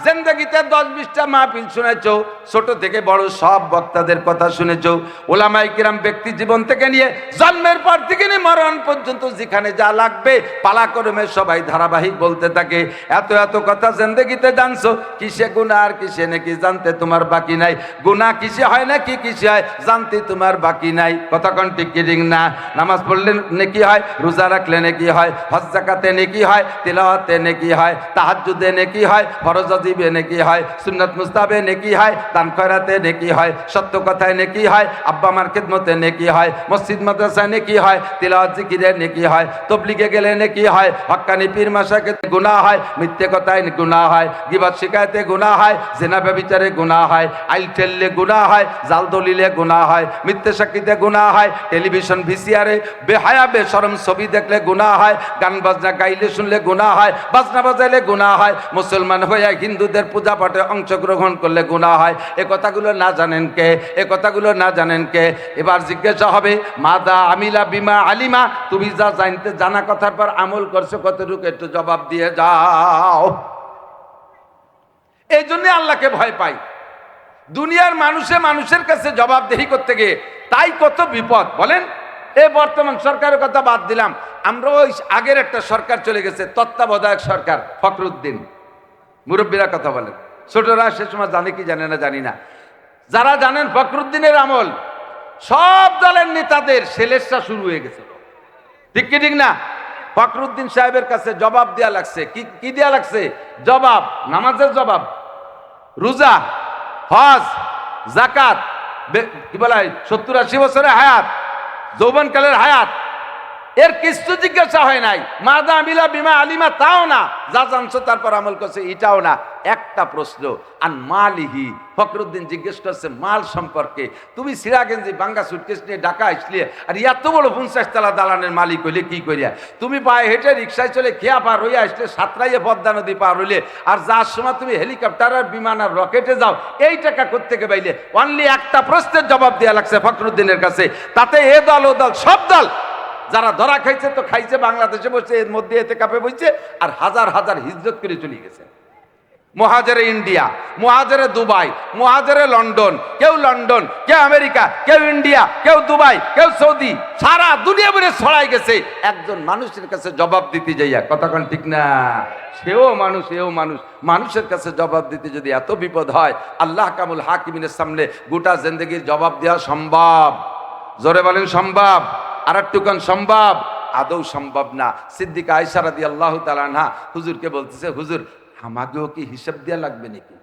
জিন্দেগিতে 10-20টা মাহফিল শুনেছো, ছোট থেকে বড় সব বক্তাদের কথা শুনেছো। ওলামায়ে কিরাম ব্যক্তি জীবন থেকে নিয়ে জন্মের পর থেকে নিয়ে মরণ পর্যন্ত যেখানে যা লাগবে পালাক্রমে সবাই ধারাবাহিক বলতে থাকে। এত এত কথা জিন্দেগিতে জানছো, কিসে গুনাহ আর কিসে নেকি জানতে তোমার বাকি নাই। গুনাহ কিসে হয় না কি কিসে হয় জানতে তোমার বাকি নাই। কতক্ষণ ঠিক কি ঠিক না? নামাজ পড়লে নেকি হয়, রোজা রাখলে নেকি হয়, হজ যাকাতে নেকি হয়, তিলাওয়াতে নেকি হয়, তাহাজ্জুদে নেকি হয়, ফরজ ওয়াজিবে নেকি হয়, সুন্নাত মুস্তাহাবে নেকি হয়, দান খয়রাতে নেকি হয়, সত্য কথায় নেকি হয়, আব্বা মার খিদমতে নেকি হয়, মসজিদ মাদ্রাসায় নেকি হয়, তিলাওয়াত জিকিরে নেকি হয়, তবলিগে গেলে নেকি হয়, হক্কানি পীর মাশাইখে গুনাহ হয়, মিথ্যে কথায় গুনাহ হয়, গীবত শিকায়েতে গুনাহ হয়, জিনা ব্যভিচারে গুনাহ হয়, আইল ঠেললে গুনাহ হয়, জাল দলিলে গুনাহ হয়, মিথ্যে সাক্ষীতে গুনাহ হয়, টেলিভিশন ভিসিআরে বেহায়া বেশরম ছবি দেখলে গুনাহ হয়, গান বাজনা গাইলে শুনলে গুনাহ হয়, বাজনা বাজাইলে গুনাহ হয়, মুসলমান হইয়া হিন্দু হিন্দুদের পূজা পাঠে অংশগ্রহণ করলে গুনাহ হয়। এ কথাগুলো না জানেন কে? এ কথাগুলো না জানেন কে? এবার জিজ্ঞাসা হবে মাদা আমিলা বিমা আলিমা, তুমি যা জানতে জানা কথার পর আমল করছো কতটুকু একটু জবাব দিয়ে যাও। এই জন্য আল্লাহকে ভয় পাই। দুনিয়ার মানুষের কাছে জবাবদেহি করতে গিয়ে তাই কত বিপদ বলেন। এই বর্তমান সরকারের কথা বাদ দিলাম, আমরা ওই আগের একটা সরকার চলে গেছে, তত্ত্বাবধায়ক সরকার, ফখরুদ্দিন, মুরব্বীরা কথা বলেন, ছোটরা সে সময় জানে কি জানে না জানি না। যারা জানেন ফখরুদ্দিনের আমল, সব দলের নেতাদের সেলেসা শুরু হয়ে গেছিল, ঠিক কি ঠিক না? ফখরুদ্দিন সাহেবের কাছে জবাব দেয়া লাগছে। কি দেয়া লাগছে? জবাব, নামাজের জবাব, রোজা, হজ, যাকাত, কি বলা হয় 70-80 বছরের হায়াত, যৌবনকালের হায়াত, এর কিছু জিজ্ঞাসা হয় নাই। মাদা আমিলা বিমা আলিমা, তাও না। যা জানছো তারপর আমল করছে, এটাও না। একটা প্রশ্ন, আর মালিহি, ফখরুদ্দিন জিজ্ঞেস করছে মাল সম্পর্কে। তুমি সিরাগঞ্জি বাঙ্গা সুটকেস নিয়ে ঢাকা আসলে, আর এত বড় 50 তলা দালানের মালিক হইলে কি করিয়া? তুমি পায়ে হেঁটে রিক্সায় চলে খেয়া পার হইয়া আসলে, সাতরাইয়ে পদ্মা নদী পার হইলে, আর যার সময় তুমি হেলিকপ্টার আর বিমান আর রকেটে যাও, এই টাকা কোত্থেকে পাইলে? অনলি একটা প্রশ্নের জবাব দেওয়া লাগছে ফখরুদ্দিনের কাছে। তাতে এ দল ও দল, সব দল যারা ধরা খাইছে তো খাইছে, বাংলাদেশে বসে এর মধ্যে এতে কাপে বইছে, আর হাজার হাজার হিজরত করে চলে গেছে। মুহাজিরে ইন্ডিয়া, মুহাজিরে দুবাই, মুহাজিরে লন্ডন, কেউ লন্ডন, কেউ আমেরিকা, কেউ ইন্ডিয়া, কেউ দুবাই, কেউ সৌদি, সারা দুনিয়া ভরে ছড়াই গেছে একজন মানুষের কাছে জবাব দিতে যাইয়া। কতক্ষণ ঠিক না? সেও মানুষ, এও মানুষ। মানুষের কাছে জবাব দিতে যদি এত বিপদ হয়, আল্লাহ কামুল হাকিমিনের সামনে গোটা জিন্দেগির জবাব দেওয়া সম্ভব? জোরে বলেন সম্ভব? আর একটুখান সম্ভব? আদৌ সম্ভব না। সিদ্দিকা আয়েশা রাদিয়াল্লাহু তাআলা আনহা হুজুরকে বলতেছে, হুজুর আমাকেও কি হিসাব দেওয়া লাগবে নাকি?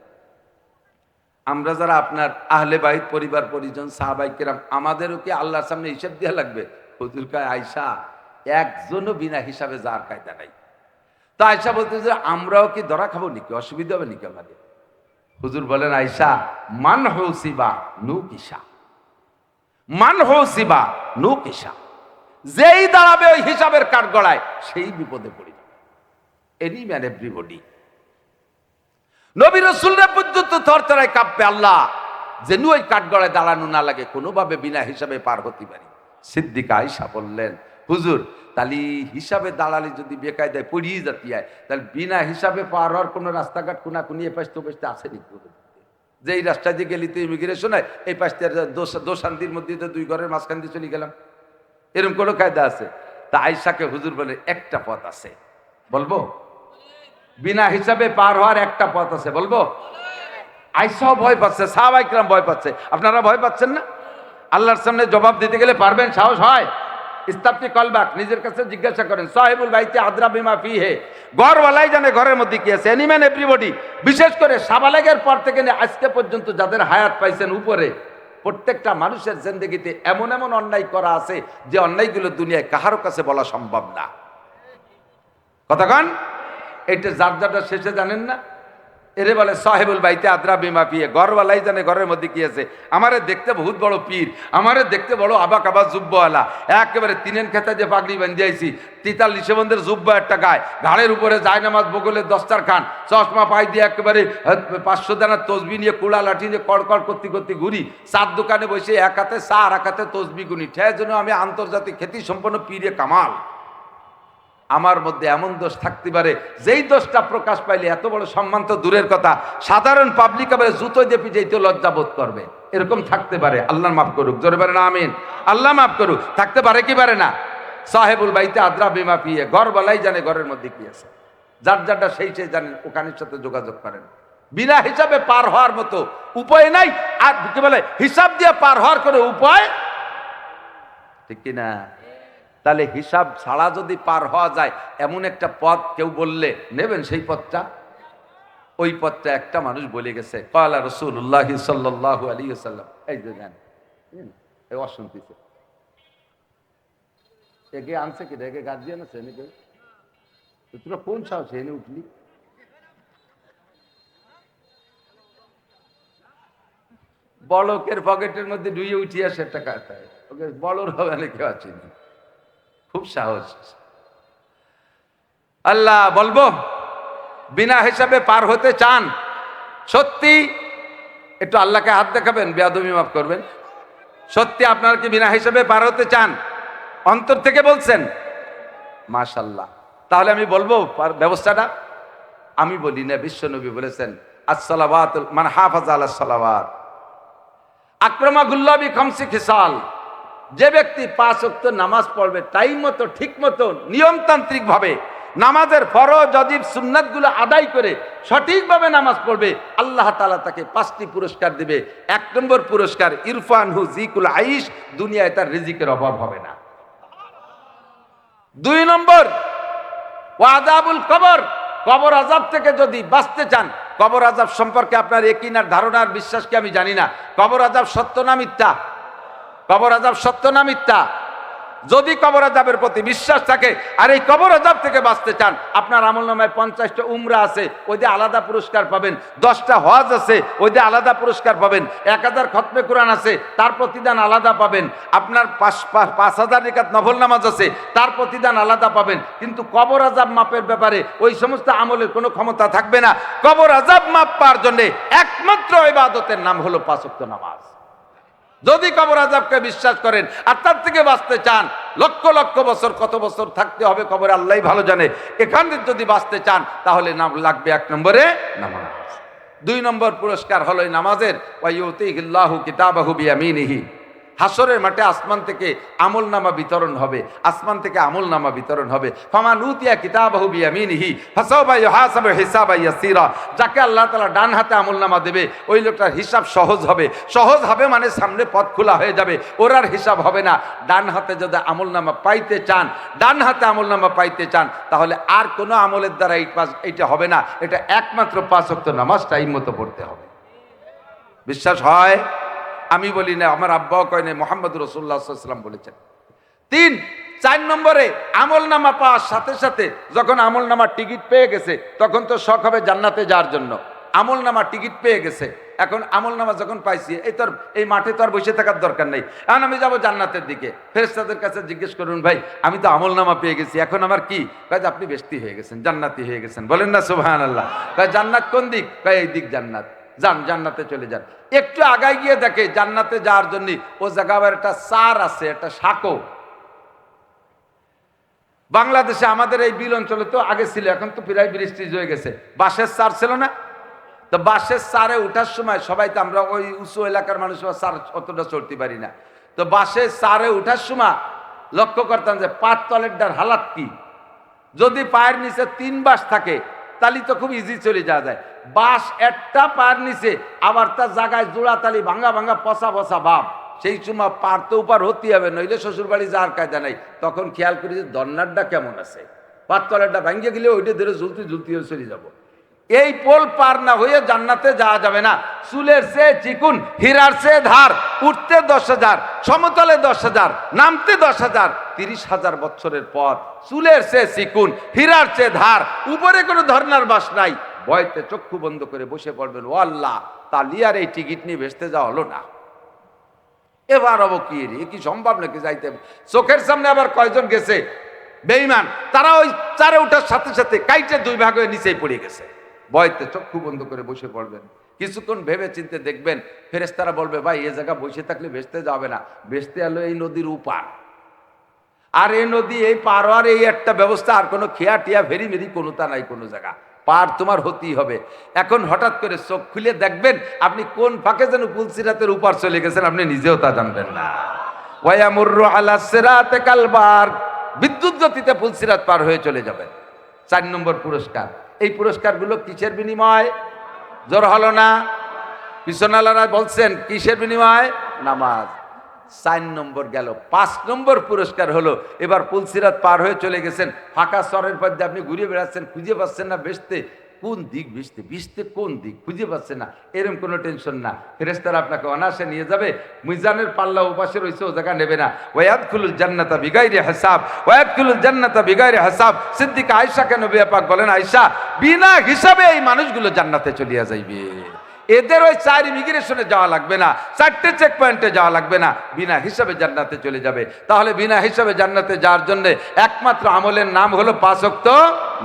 আমরা যারা আপনার আহলে বাইত, পরিবার পরিজন, সাহাবায়ে কেরাম, আমাদেরও কি আল্লাহর সামনে হিসাব দেওয়া লাগবে? হুজুর কয়, আয়েশা একজনও বিনা হিসাবে যাওয়ার কায়দা নাই। তো আয়েশা বলতেছে, আমরাও কি ধরা খাবো নাকি? অসুবিধা হবে নাকি আমাদের? হুজুর বলেন, আয়েশা মান হুসিবা নু কিসা, মান হুসিবা নু কিসা, যেই দাঁড়াবে ওই হিসাবের কাঠগড়ায় সেই বিপদে পড়ে যাবে। Any man everybody. নবী রাসূলরা পর্যন্ত থরথরায় কাঁপবে, আল্লাহ যেন ওই কাঠগড়ায় দাঁড়ানো না লাগে, কোনোভাবে বিনা হিসাবে পার হতে পারি। সিদ্দিকা আয়েশা বললেন, হুজুর তাহলে হিসাবে দাঁড়ালে যদি বেকায়দায় পড়িয়ে যেতে হয়, তাহলে বিনা হিসাবে পার হওয়ার কোনো রাস্তাঘাট কোনাকুনি এ পাশ তো পাশে আছে নাকি? যে এই রাস্তা দিয়ে গেলি তো ইমিগ্রেশন হয়, এই পাশ থেকে দোশান্তির মধ্যে তো দুই ঘরের মাঝখান দিয়ে চলে গেলাম, এরকম কোনো কায়দা আছে? তা আয়েশাকে হুজুর বলে, একটা পথ আছে, বলবো? বিনা হিসাবে পার হওয়ার একটা পথ আছে, বলবো? আয়েশাও ভয় পাচ্ছে, সাহাবায়ে কেরাম ভয় পাচ্ছে, আপনারা ভয় পাচ্ছেন না? আল্লাহর সামনে জবাব দিতে গেলে পারবেন? সাহস হয়? ইস্তাফতি কলবাক, নিজের কাছে জিজ্ঞাসা করেন। সাহেবুল বাইতে আদরা বিমা ফিহে, ঘরওয়ালাই জানে ঘরের মধ্যে কি আছে। এনিম্যান এভরিবডি, বিশেষ করে সাবালেগের পর থেকে আজকে পর্যন্ত যাদের হায়াত পাইছেন উপরে, প্রত্যেকটা মানুষের জিন্দেগিতে এমন এমন অন্যায় করা আছে যে অন্যায়গুলো দুনিয়ায় কাহারও কাছে বলা সম্ভব না। কতক্ষণ? এটা যার যারটা শেষে জানেন না, এরে বলে সাহেবুল বাইতে আদরা বিমা ফিহে, ঘরওয়ালাই জানে ঘরের মধ্যে কি আছে। আমারে দেখতে বহুত বড় পীর, আমারে দেখতে বড় আবাক আবাস জুব্বাওয়ালা, একেবারে তিনেন খেতে যে পাগড়ি বাঁধিয়ে আইছি, 43 বন্ধের জুব্বা একটা গায়ে, ঘাড়ের উপরে জায়নামাজ, বগলের দস্তারখান, চশমা পাই দিয়ে একেবারে 500 দানার তসবি নিয়ে, কুড়া লাঠি নিয়ে কড়কড় করতে করতে ঘুরি, চার দোকানে বসে এক হাতে চা আর এক হাতে তসবি গুনি, ঠেয় যেন আমি আন্তর্জাতিক খ্যাতি সম্পন্ন পীরে কামাল। আমার মধ্যে এমন দোষ থাকতে পারে যেই দোষটা প্রকাশ পাইলে এত বড় সম্মান তো দূরের কথা, সাধারণ পাবলিক আবার জুতো দিয়ে পিটাইতে লজ্জা বোধ করবে, এরকম থাকতে পারে। আল্লাহ মাফ করুক, জোরে পারে না আমিন? আল্লাহ মাফ করুক। থাকতে পারে কি পারে না? সাহেবুল বাইতে আদরা বিমা ফিহে, ঘর বলাই জানে ঘরের মধ্যে কি আছে। যার যারটা সেই জানেন, ওখানের সাথে যোগাযোগ করেন। বিনা হিসাবে পার হওয়ার মতো উপায় নাই। আর কি বলে, হিসাব দিয়ে পার হওয়ার কোনো উপায়, ঠিক কিনা? তাহলে হিসাব ছাড়া যদি পার হওয়া যায় এমন একটা পথ কেউ বললে নেবেন সেই পথটা? ওই পথটা একটা মানুষ বলে গেছে, ক্বালা রাসূলুল্লাহ সাল্লাল্লাহু আলাইহি ওয়াসাল্লাম। এই যে জান এই অশান্তিতে একে আনছে কি, একে গার্জিয়ান আছে নাকি? তোরা কোন সাহসে এনে উঠলি? বড়কের পকেটের মধ্যে ডুইয়ে উঠিয়ে আসে টাকা, ওকে বড়র হবে না, কেউ আছে না, খুব সাহস। আল্লাহ বলবো বিনা হিসাবে পার হতে চান? সত্যি একটু আল্লাহকে হাত দেখাবেন, বেয়াদবি মাফ করবেন। সত্যি আপনারা কি বিনা হিসাবে পার হতে চান? অন্তর থেকে বলছেন? মাশাআল্লাহ। তাহলে আমি বলবো ব্যবস্থাটা? আমি বলি না, বিশ্বনবী বলেছেন আসসালাওয়াত মান হাফাজ আলাস সালাওয়াত আকরামাহুল্লাহ বিখামসি খিসাল। যে ব্যক্তি 5 ওয়াক্ত নামাজ পড়বে টাইম মতো, ঠিক মতো, নিয়মতান্ত্রিক ভাবে নামাজের ফরজ ওয়াজিব সুন্নাতগুলো আদায় করে সঠিকভাবে নামাজ পড়বে, আল্লাহ তাআলা তাকে 5টি পুরস্কার দিবে। 1 নম্বর পুরস্কার ইরফানহু জিকুল আইশ, দুনিয়ায় তার রিজিকের অভাব হবে না। 2 নম্বর ওয়াযাবুল কবর, কবর আযাব থেকে যদি বাঁচতে চান, কবর আযাব সম্পর্কে আপনার ইয়াকিন আর ধারণার বিশ্বাস কি আমি জানি না। কবর আযাব সত্য না মিথ্যা? কবর আযাব সত্য না মিথ্যা? যদি কবর আযাবের প্রতি বিশ্বাস থাকে আর এই কবর আযাব থেকে বাঁচতে চান, আপনার আমলনামায় 50টা উমরা আছে, ওই দিয়ে আলাদা পুরস্কার পাবেন। 10টা হজ আছে, ওই দিয়ে আলাদা পুরস্কার পাবেন। 1000 খতমে কোরআন আছে, তার প্রতিদান আলাদা পাবেন। আপনার 5000 রাকাত নফল নামাজ আছে, তার প্রতিদান আলাদা পাবেন। কিন্তু কবর আযাব মাপের ব্যাপারে ওই সমস্ত আমলের কোনো ক্ষমতা থাকবে না। কবর আযাব মাপ পাওয়ার জন্য একমাত্র ইবাদতের নাম হলো 5 ওয়াক্ত নামাজ। যদি কবর আযাবকে বিশ্বাস করেন আর তার থেকে বাঁচতে চান, লক্ষ লক্ষ বছর, কত বছর থাকতে হবে কবরে আল্লাহই ভালো জানে, এখানে যদি বাঁচতে চান তাহলে নাম লাগবে 1 নম্বরে নামাজ। 2 নম্বর পুরস্কার হলো নামাজের ওয়ায়ুতিহিল্লাহু কিতাবাহু বিয়ামিনিহি। হাসরের মাঠে আসমান থেকে আমলনামা বিতরণ হবে, আসমান থেকে আমলনামা বিতরণ হবে। ফামান উতিয়া কিতাবাহু বিয়ামিনিহি ফাসাওফা ইউহাসাবু হিসাবান ইয়াসীরা। যাকে আল্লাহ তাআলা ডান হাতে আমলনামা দেবে, ওই লোকটার হিসাব সহজ হবে। সহজ হবে মানে সামনে পথ খোলা হয়ে যাবে, ওর আর হিসাব হবে না। ডান হাতে যদি আমলনামা পাইতে চান, ডান হাতে আমলনামা পাইতে চান, তাহলে আর কোনো আমলের দ্বারা এইটা হবে না। এটা একমাত্র 5 ওয়াক্ত নামাজ টাইম মতো পড়তে হবে। বিশ্বাস হয়? আমি বলি না, আমার আব্বাও কয় না, মুহাম্মদ রাসূলুল্লাহ সাল্লাল্লাহু আলাইহি ওয়াসাল্লাম বলেছেন। 4 নম্বরে আমলনামা পাওয়ার সাথে সাথে যখন আমলনামার টিকিট পেয়ে গেছে, তখন তো শখ হবে জান্নাতে যাওয়ার জন্য। আমলনামার টিকিট পেয়ে গেছে, এখন আমলনামা যখন পাইছি, এই মাঠে তো আর বসে থাকার দরকার নেই, এখন আমি যাব জান্নাতের দিকে। ফেরেশতাদের কাছে জিজ্ঞেস করুন, ভাই আমি তো আমলনামা পেয়ে গেছি, এখন আমার কি? কয় আপনি বেশতি হয়ে গেছেন, জান্নাতি হয়ে গেছেন। বলেন না সুবহানাল্লাহ? কয় জান্নাত কোন দিক? কয় এই দিক জান্নাত। যান, জান্নাতে চলে যান। একটু আগায় গিয়ে দেখে জান্নাতে যাওয়ার জন্য ও জায়গায় একটা সার আছে, একটা সাঁকো। বাংলাদেশে আমাদের এই বিল অঞ্চলে তো আগে ছিল, এখন তো প্রায় বৃষ্টি হয়ে গেছে। বাঁশের সার ছিল না? তো বাঁশের সারে ওঠার সময় সবাই তো আমরা ওই উঁচু এলাকার মানুষ সার অতটা চড়তে পারি না। তো বাঁশের সারে ওঠার সময় লক্ষ্য করতাম যে পায়ের তলের ডার হালাত কি। যদি পায়ের নিচে 3 বাঁশ থাকে তালি তো খুব ইজি চলে যাওয়া যায়। বাঁশ একটা পায়ের নিচে, আবার তার জায়গায় জোড়া তালি ভাঙা ভাঙা পচা পচা ভাব, সেই সময় পার তো উপার হতে হবে, নইলে শ্বশুর বাড়ি যাওয়ার কায়দা নাই। তখন খেয়াল করি যে দন্নারটা কেমন আছে, পার তলেরটা ভাঙিয়ে গেলে ওইটা ধরে ঝুলতে ঝুলতে চলে যাব। এই পোল পার না হয়ে জান্নাতে যাওয়া যাবে না। চুলের চেয়ে চিকুন, হীরার চেয়ে ধার, উঠতে 10,000, সমতলে 10,000, নামতে 10,000, 30,000 বছরের পর চুলের চেয়ে চিকুন, হীরার চেয়ে ধার, উপরে কোনো ধর্নার বাস নাই। ভয়তে চক্ষু বন্ধ করে বসে পড়বেন, ও আল্লাহ, তালিয়ার এই টিকিট নিয়ে ভেসতে যাওয়া হলো না, এবার হবো কি? কি সম্ভব নাকি যাইতে? চোখের সামনে আবার কয়জন গেছে বেঈমান, তারা ওই চারে উঠার সাথে সাথে কাইটে 2 ভাগ হয়ে নিচেই পড়ে গেছে। ভয়তে চক্ষু বন্ধ করে বসে পড়বেন, কিছুক্ষণ ভেবে চিন্তে দেখবেন ফেরেশতারা বলবে, ভাই এ জায়গা বসে থাকলে ভেসতে যাবে না, ভেসতে এলো এই নদীর উপার। আর এই নদী এই পার হওয়ার এই একটা ব্যবস্থা, আর কোনো খেয়া টিয়া ভেরি মেরি কোনোটা নাই, কোনো জায়গা পার তোমার হতেই হবে। এখন হঠাৎ করে চোখ খুলে দেখবেন আপনি কোন ফাঁকে যেন পুলসিরাতের উপার চলে গেছেন, আপনি নিজেও তা জানবেন না। ওয়ায়ামুরু আলা সিরাতে কালবার, বিদ্যুৎ গতিতে পুলসিরাত পার হয়ে চলে যাবেন। 4 নম্বর পুরস্কার। এই পুরস্কারগুলো কিসের বিনিময়? জোর হলো না? পিছনালারা বলছেন কিসের বিনিময়? নামাজ। 4 নম্বর গেল। 5 নম্বর পুরস্কার হলো, এবার পুলসিরাত পার হয়ে চলে গেছেন, ফাঁকা চরের মধ্যে আপনি ঘুরে বেড়াচ্ছেন, খুঁজে পাচ্ছেন না বেসতে কোন দিক, বিশতে কোন দিক খুঁজে পাচ্ছেন না, এরকম কোনো টেনশন না। ফেরেশতারা আপনাকে অনায়াসে নিয়ে যাবে, মিজানের পাল্লা উপাসে রয়েছে, ও জায়গা নেবে না। ওয়ায়াদখুলুল জান্নাতা বিগাইরি হিসাব, ওয়ায়াদখুলুল জান্নাতা বিগাইরি হিসাব। সিদ্দিকা আয়েশাকে নবী পাক বলেন, আয়েশা, বিনা হিসাবে এই মানুষগুলো জান্নাতে চলিয়া যাইবে। এদের ওই 4 ইমিগ্রেশনে যাওয়া লাগবে না, 4টে চেক পয়েন্টে যাওয়া লাগবে না, বিনা হিসাবে জান্নাতে চলে যাবে। তাহলে বিনা হিসাবে জান্নাতে যাওয়ার জন্য একমাত্র আমলের নাম হলো 5 ওয়াক্ত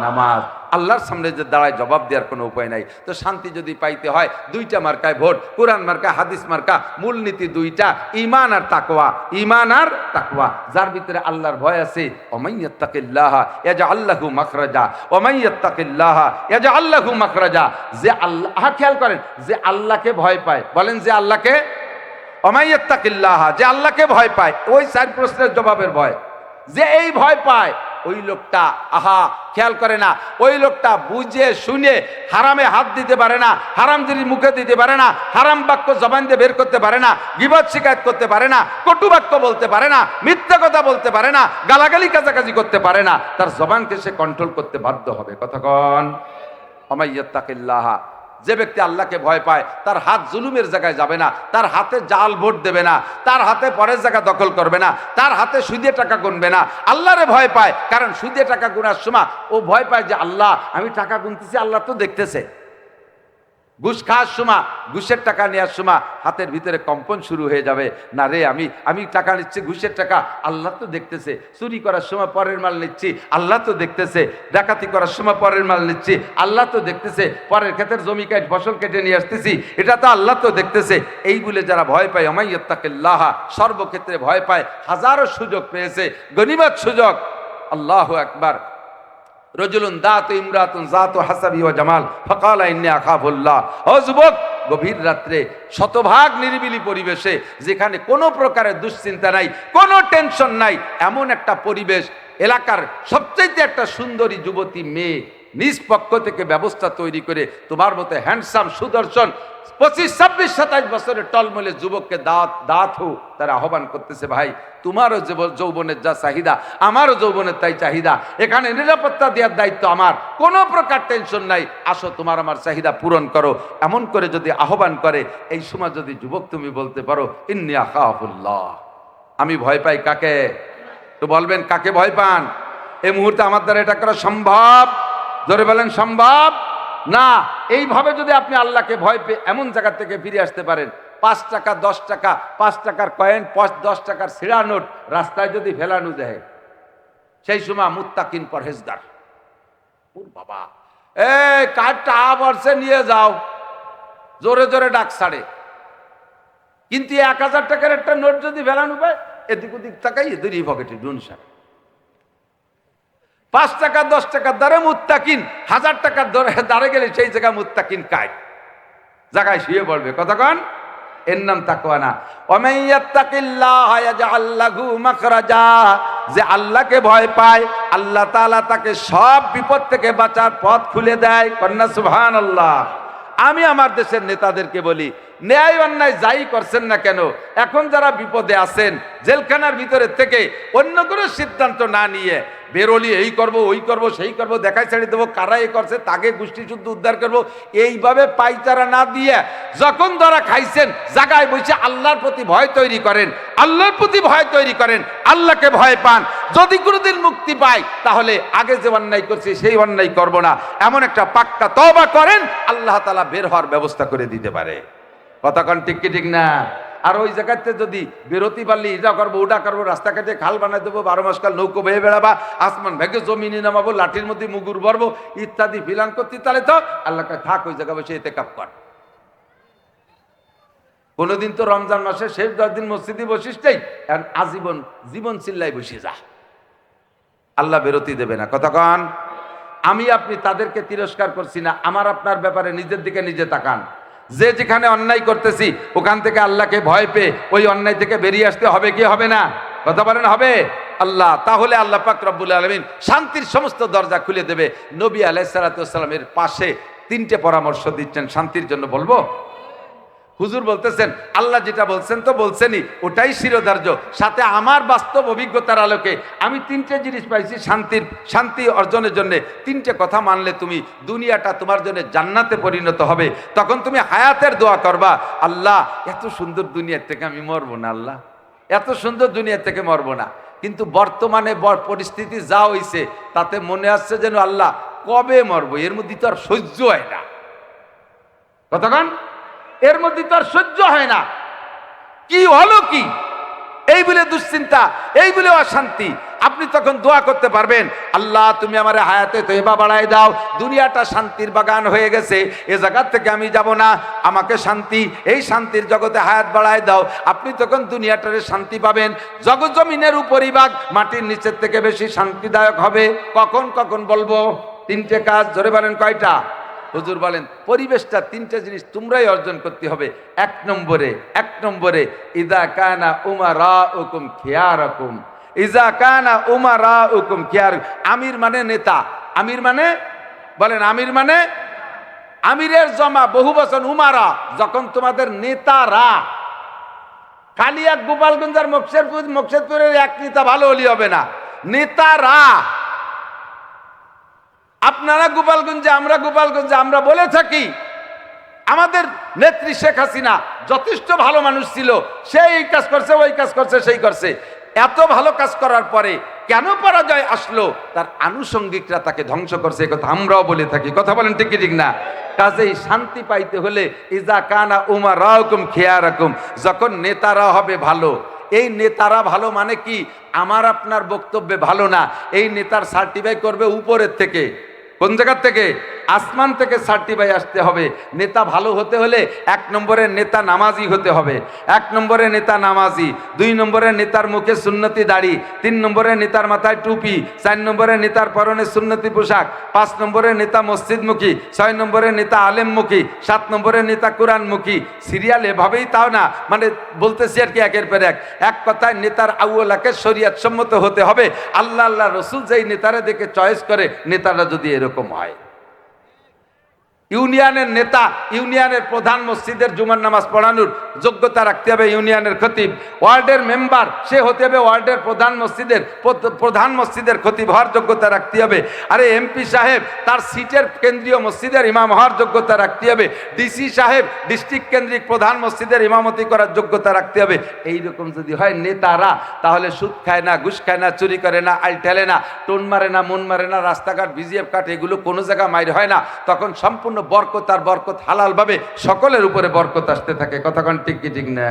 নামাজ। আল্লাহর সামনে যে দাঁড়ায় জবাব দেওয়ার কোনো উপায় নাই। তো শান্তি যদি পাইতে হয় দুইটা মার্কায় ভোট, কোরআন মার্কা, হাদিস মার্কা। মূলনীতি দুইটা, ঈমান আর তাকওয়া। ঈমান আর তাকওয়া। যার ভিতরে আল্লাহর ভয় আছে, ওমাইয়াত্তাকিল্লাহা ইয়াজআল লাহু মাখরাজা, ওমাইয়াত্তাকিল্লাহা ইয়াজআল লাহু মাখরাজা। যে আল্লাহ, খেয়াল করেন, যে আল্লাহকে ভয় পায়, বলেন যে আল্লাহকে, ওমাইয়াত্তাকিল্লাহা, যে আল্লাহকে ভয় পায়, ওই 4 প্রশ্নের জবাবের ভয়। যে এই ভয় পায় ওই লোকটা, আহা খেয়াল করে না, ওই লোকটা বুঝে শুনে হারামে হাত দিতে পারে না, হারাম জিনিস মুখে দিতে পারে না, হারাম বাক্য জবান দিয়ে বের করতে পারে না, গীবত শিকায়ত করতে পারে না, কটু বাক্য বলতে পারে না, মিথ্যা কথা বলতে পারে না, গালাগালি কাছাকাছি করতে পারে না। তার জবানকে সে কন্ট্রোল করতে বাধ্য হবে। কতক্ষণ? ওমাইয়াত্তাকিল্লাহা, যে ব্যক্তি আল্লাহকে ভয় পায় তার হাত জুলুমের জায়গায় যাবে না, তার হাতে জাল ভোট দেবে না, তার হাতে পরের জায়গা দখল করবে না, তার হাতে সুদে টাকা গুনবে না। আল্লাহরে ভয় পায়, কারণ সুদে টাকা গুনার সময় ও ভয় পায় যে আল্লাহ, আমি টাকা গুনতেছি, আল্লাহ তো দেখতেছে। ঘুষ খাওয়ার সময়, ঘুষের টাকা নেওয়ার সময় হাতের ভিতরে কম্পন শুরু হয়ে যাবে, না রে আমি টাকা নিচ্ছি, ঘুষের টাকা, আল্লাহ তো দেখতেছে। চুরি করার সময় পরের মাল নিচ্ছি, আল্লাহ তো দেখতেছে। ডাকাতি করার সময় পরের মাল নিচ্ছি, আল্লাহ তো দেখতেছে। পরের ক্ষেতের জমি কাট ফসল কেটে নিয়ে আসতেছি, এটা তো আল্লাহ তো দেখতেছে। এই বলে যারা ভয় পায়, ওমাইয়াত্তাকিল্লাহা, সর্বক্ষেত্রে ভয় পায়, হাজারো সুযোগ পেয়েছে, গনিমত সুযোগ। আল্লাহু আকবার। রজুলুন দাতু ইমরাতুন যাতু হাসাবি ওয়া জামাল ফাকালা ইন্নী আখাফুল্লাহ। ও যুবক, গভীর রাত্রে শতভাগ নিরিবিলি পরিবেশে, যেখানে কোনো প্রকারের দুশ্চিন্তা নাই, কোনো টেনশন নাই, এমন একটা পরিবেশ, এলাকার সবচাইতে একটা সুন্দরী যুবতী মেয়ে নিজ পক্ষ থেকে ব্যবস্থা তৈরি করে তোমার মতো হ্যান্ডসাম সুদর্শন 25, 26, 27 বছরের টলমলে যুবককে দাঁত তারা আহ্বান করতেছে, ভাই তোমারও যৌবনের যা চাহিদা আমারও যৌবনের তাই চাহিদা, এখানে নিরাপত্তা দেওয়ার দায়িত্ব আমার, কোনো প্রকার টেনশন নাই, আসো তোমার আমার চাহিদা পূরণ করো। এমন করে যদি আহ্বান করে, এই সময় যদি যুবক তুমি বলতে পারো ইন্নী আখাফুল্লাহ, আমি ভয় পাই কাকে, তো বলবেন কাকে ভয় পান? এই মুহূর্তে আমার দ্বারা এটা করা সম্ভব? জোরে বলেন সম্ভব না। এইভাবে যদি আপনি আল্লাহকে ভয় পেয়ে এমন জায়গা থেকে ফিরে আসতে পারেন, 5 টাকা 10 টাকা, 5 টাকার কয়েন, 10 টাকার ছিঁড়া নোট রাস্তায় যদি ফেলানো দেয়, সেই সময় মুত্তাকিন পরহেজগার, ওর বাবা এই কার্ডটা আবরছে নিয়ে যাও, জোরে জোরে ডাক ছাড়ে। কিন্তু 1000 টাকার একটা নোট যদি ফেলানো পায়, এদিক ওদিক তাকাই এদেরই পকেটে ডুনসার। 5 টাকা 10 টাকার দ্বারে মুত্তাকিন, 1000 টাকার দ্বারে গেলে সেই জায়গা মুত্তাকিন কায় জায়গায় শুয়ে পড়বে। কতক্ষণ? এর নাম তাকওয়া না। ওয়ামাইয়াত্তাকিল্লাহা ইয়াজআল লাহু মাখরাজা, যে আল্লাহকে ভয় পায় আল্লাহ তাআলা তাকে সব বিপদ থেকে বাঁচার পথ খুলে দেয়। কন্যা সুবহানাল্লাহ। আমি আমার দেশের নেতাদেরকে বলি, ন্যায় অন্যায় যাই করছেন না কেন, এখন যারা বিপদে আছেন, জেলখানার ভিতরে থেকে অন্য কোনো সিদ্ধান্ত না নিয়ে বেরোলি এই করব ওই করব সেই করব, দেখাই ছেড়ে দেবো, কারা এই করছে তাকে গোষ্ঠী শুদ্ধ উদ্ধার করব, এইভাবে পাইচারা না দিয়ে যখন ধরা খাইছেন জায়গায় বসে আল্লাহর প্রতি ভয় তৈরি করেন, আল্লাহর প্রতি ভয় তৈরি করেন, আল্লাহকে ভয় পান। যদি কোনোদিন মুক্তি পাই তাহলে আগে যে অন্যায় করছি সেই অন্যায় করব না, এমন একটা পাক্কা তওবা করেন, আল্লাহ তাআলা বের হওয়ার ব্যবস্থা করে দিতে পারে। কতক্ষণ ঠিক কি ঠিক না? আর ওই জায়গাতে যদি বেরোতে পারলি এটা করবো ওটা করবো, রাস্তাঘাটে খাল বানাই দেবো, 12 মাস কাল নৌকো বেয়ে বেড়াবা, আসমান ভেগে জমিনে নামাবো, লাঠির মধ্যে মুগুর ভরবো ইত্যাদি ফিলান করতে, তাহলে তো আল্লাহকে থাক ওই জায়গা বসে ইতিকাফ কর। কোনোদিন তো রমজান মাসে শেষ 10 দিন মসজিদে বসিস নেই, আজীবন জীবন চিল্লাই বসে যা, আল্লাহ বেরোতে দেবে না। কতক্ষণ? আমি আপনি তাদেরকে তিরস্কার করছি না, আমার আপনার ব্যাপারে নিজের দিকে নিজে তাকান। যে যেখানে অন্যায় করতেছি ওখান থেকে আল্লাহকে ভয় পেয়ে ওই অন্যায় থেকে বেরিয়ে আসতে হবে কি হবে না? কথা বলেন হবে? আল্লাহ তাহলে আল্লাহ পাক রব্বুল আলামিন শান্তির সমস্ত দরজা খুলে দেবে। নবী আলাইহিস সালাতু ওয়াস সালামের পাশে 3টে পরামর্শ দিচ্ছেন শান্তির জন্য, বলবো? হুজুর বলতেছেন আল্লাহ যেটা বলছেন তো বলছেনই, ওটাই শিরোধার্য। সাথে আমার বাস্তব অভিজ্ঞতার আলোকে আমি 3টে জিনিস পাইছি শান্তি অর্জনের জন্য। 3টে কথা মানলে তুমি দুনিয়াটা তোমার জন্য জান্নাতে পরিণত হবে। তখন তুমি হায়াতের দোয়া করবা, আল্লাহ এত সুন্দর দুনিয়ার থেকে আমি মরবো না, আল্লাহ এত সুন্দর দুনিয়া থেকে মরবো না। কিন্তু বর্তমানে পরিস্থিতি যা হইছে তাতে মনে আসছে যেন আল্লাহ কবে মরবো, এর মধ্যে তো আর সহ্য হয় না। কতক্ষণ? এর মধ্যে তো আর সহ্য হয় না। কি হলো কি? এই বলে দুশ্চিন্তা, এই বলে অশান্তি। আপনি তখন দোয়া করতে পারবেন, আল্লাহ তুমি আমার হায়াতে তয়বা বাড়াই দাও, দুনিয়াটা শান্তির বাগান হয়ে গেছে, এ জায়গা থেকে আমি যাব না, আমাকে শান্তি, এই শান্তির জগতে হায়াত বাড়াই দাও। আপনি তখন দুনিয়াটারে শান্তি পাবেন। জগৎ জমিনের উপরিভাগ মাটির নিচের থেকে বেশি শান্তিদায়ক হবে। কখন কখন বলবো? তিনটে কাজ। জোরে বলেন কয়টা? হুজুর বলেন পরিবেশটা তিনটা জিনিস তোমরাই অর্জন করতে হবে। এক নম্বরে ইদা কানা উমারাউকুম খিয়ারাকুম, ইজা কানা উমারাউকুম খিয়ার। আমির মানে নেতা, আমির মানে বলেন, আমির মানে আমিরের জমা বহু বচন, উমারা যখন তোমাদের নেতারা, কালিয়া গোপালগঞ্জ আর মকসেদপুরের এক নেতা ভালো হলি হবে না, নেতারা। আপনারা গোপালগঞ্জে, আমরা গোপালগঞ্জে, আমরা বলে থাকি আমাদের নেত্রী শেখ হাসিনা যথেষ্ট ভালো মানুষ ছিল, সে এই কাজ করছে, ওই কাজ করছে, সেই করছে। এত ভালো কাজ করার পরে কেন পরাজয় আসলো? তার আনুষঙ্গিকরা তাকে ধ্বংস করছে, এই কথা আমরাও বলে থাকি। কথা বলেন ঠিক কি ঠিক না? কাজেই শান্তি পাইতে হলে ইজা কানা উমারাউকুম খিয়ারাকুম, যখন নেতারা হবে ভালো। এই নেতারা ভালো মানে কি? আমার আপনার বক্তব্যে ভালো না, এই নেতার সার্টিফাই করবে উপরের থেকে। কোন জায়গার থেকে? আসমান থেকে সার্টিফাই আসতে হবে। নেতা ভালো হতে হলে এক নম্বরের নেতা নামাজি হতে হবে, এক নম্বরের নেতা নামাজি, দুই নম্বরের নেতার মুখে সুন্নতি দাড়ি, তিন নম্বরের নেতার মাথায় টুপি, চার নম্বরের নেতার পরনে সুন্নতি পোশাক, পাঁচ নম্বরের নেতা মসজিদমুখী, ছয় নম্বরের নেতা আলেমমুখী, সাত নম্বরের নেতা কোরআনমুখী। সিরিয়াল এভাবেই, তাও না মানে বলতেছি আর কি, একের পর এক। এক কথায় নেতার আউয়ালাকে শরীয়ত সম্মত হতে হবে। আল্লাহ আল্লাহ রসুল যেই নেতারা দেখে চয়েস করে, নেতারা যদি এরকম হয়। ইউনিয়নের নেতা, ইউনিয়নের প্রধান মসজিদের জুমার নামাজ পড়ানোর যোগ্যতা রাখতে হবে ইউনিয়নের খতিব। ওয়ার্ডের মেম্বার, সে হতে হবে ওয়ার্ডের প্রধান মসজিদের খতিব হওয়ার যোগ্যতা রাখতে হবে। আরে এমপি সাহেব তার সিটের কেন্দ্রীয় মসজিদের ইমাম হওয়ার যোগ্যতা রাখতে হবে। ডিসি সাহেব ডিস্ট্রিক্ট কেন্দ্রিক প্রধান মসজিদের ইমামতি করার যোগ্যতা রাখতে হবে। এইরকম যদি হয় নেতারা, তাহলে সুদ খায় না, ঘুষ খায় না, চুরি করে না, আল ঠেলে না, টোন মারে না, মন মারে না, রাস্তাঘাট ভিজিএফ কাটে, এগুলো কোনো জায়গায় মাইর হয় না। তখন সম্পূর্ণ বরকত আর বরকত হালাল ভাবে সকলের উপরে বরকত আসতে থাকে। কতক্ষণ ঠিক কি ঠিক না?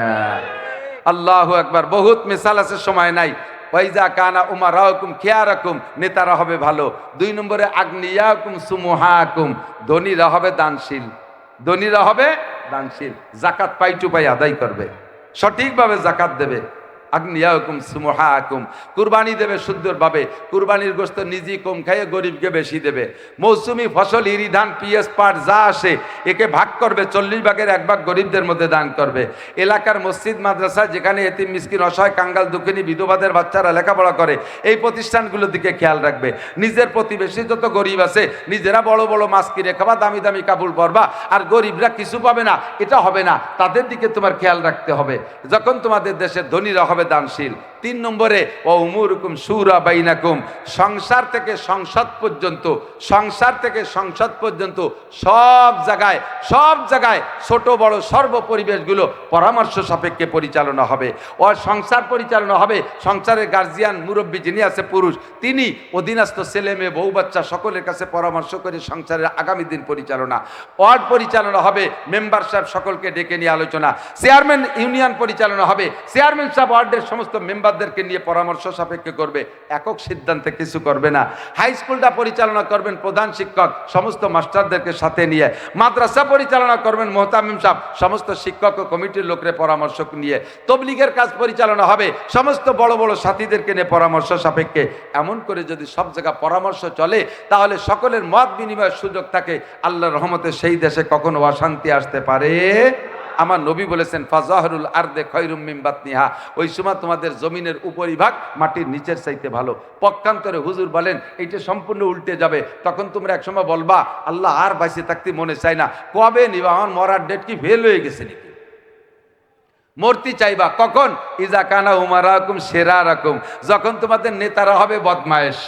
আল্লাহু আকবার। বহুত মিসাল আছে, সময় নাই। ওয়াইজা কানা উমারাউকুম খিয়ারাকুম, নেতারা হবে ভালো। দুই নম্বরে আগনিয়াকুম সুমুহাকুম, ধনীরা হবে দানশীল, ধনীরা হবে দানশীল। যাকাত পাই টু পাই আদায় করবে, সঠিকভাবে যাকাত দেবে। আগনিয়াকুম সুমুহাকুম, কুরবানি দেবে সুন্দরভাবে। কুরবানির গোশত নিজেই কম খাইয়ে গরিবকে বেশি দেবে। মৌসুমি ফসল, ইরি ধান, পিএস, পাট যা আসে একে ভাগ করবে, 40 ভাগের 1 ভাগ গরিবদের মধ্যে দান করবে। এলাকার মসজিদ মাদ্রাসা যেখানে এতিম মিসকিন অসহায় কাঙ্গাল দুঃখিনী বিধবাদের বাচ্চারা লেখাপড়া করে, এই প্রতিষ্ঠানগুলোর দিকে খেয়াল রাখবে। নিজের প্রতিবেশী যত গরিব আছে, নিজেরা বড় বড় মাছ কিনে খাবা, দামি দামি কাপড় পরবা, আর গরিবরা কিছু পাবে না, এটা হবে না। তাদের দিকে তোমার খেয়াল রাখতে হবে যখন তোমাদের দেশের ধনীরা হবে দানশীল। 3 নম্বরে ও উমুরকুম শুরা বাইনাকুম, সংসার থেকে সংসদ পর্যন্ত, সংসার থেকে সংসদ পর্যন্ত সব জায়গায় ছোট বড় সর্ব পরিবেশগুলো পরামর্শ সাপেক্ষে পরিচালনা হবে। ও সংসার পরিচালনা হবে, সংসারের গার্জিয়ান মুরব্বী যিনি আছে পুরুষ, তিনি অধীনস্থ ছেলে মেয়ে বউ বাচ্চা সকলের কাছে পরামর্শ করে সংসারের আগামী দিন পরিচালনা। ওয়ার্ড পরিচালনা হবে, মেম্বার সাহেব সকলকে ডেকে নিয়ে আলোচনা। চেয়ারম্যান ইউনিয়ন পরিচালনা হবে, চেয়ারম্যান সাহেব ওয়ার্ডের সমস্ত মেম্বারদেরকে নিয়ে পরামর্শ সাপেক্ষে করবে, একক সিদ্ধান্তে কিছু করবে না। হাই স্কুলটা পরিচালনা করবেন প্রধান শিক্ষক সমস্ত মাস্টারদেরকে সাথে নিয়ে। মাদ্রাসা পরিচালনা করবেন মোহতামিম সাহেব সমস্ত শিক্ষক ও কমিটির লোকের পরামর্শ নিয়ে। তবলিগের কাজ পরিচালনা হবে সমস্ত বড় বড় সাথীদেরকে নিয়ে পরামর্শ সাপেক্ষে। এমন করে যদি সব জায়গায় পরামর্শ চলে, তাহলে সকলের মত বিনিময়ের সুযোগ থাকে। আল্লাহর রহমতে সেই দেশে কখনো অশান্তি আসতে পারে। আমার নবী বলেছেন ফাজাহরুল আরদে খয়রুম মিন বাতনিহা, ওই সময় তোমাদের জমিনের উপরিভাগ মাটির নিচের চাইতে ভালো। পক্ষান্তরে হুজুর বলেন এইটা সম্পূর্ণ উল্টে যাবে। তখন তোমরা একসময় বলবা আল্লাহ আর বাইসে থাকতে মনে চায় না, কবে নিবা, আমার মরার ডেট কি ফেল হয়ে গেছে নাকি? মূর্তি চাইবা কখন? ইজা কানা উমারাকুম সেরারাকুম, যখন তোমাদের নেতারা হবে বদমায়েশ।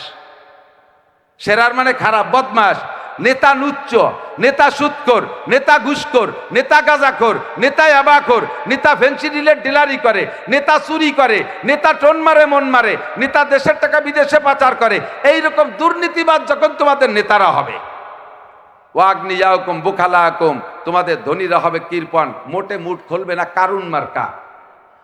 সেরার মানে খারাপ, বদমাশ। নেতা নুচ্চ, নেতা সুদখোর, নেতা ঘুষখোর, নেতা গাঁজাখোর, নেতা ইয়াবাখোর, নেতা ফেন্সিডিলের ডিলারি করে, নেতা চুরি করে, নেতা টোন মারে মন মারে, নেতা দেশের টাকা বিদেশে পাচার করে, এইরকম দুর্নীতিবাদ যখন তোমাদের নেতারা হবে। ওয়াগনিয়াকুম বুখালাকুম, তোমাদের ধনীরা হবে কৃপণ, মোটে মুঠ খুলবে না, কারুন মার্কা।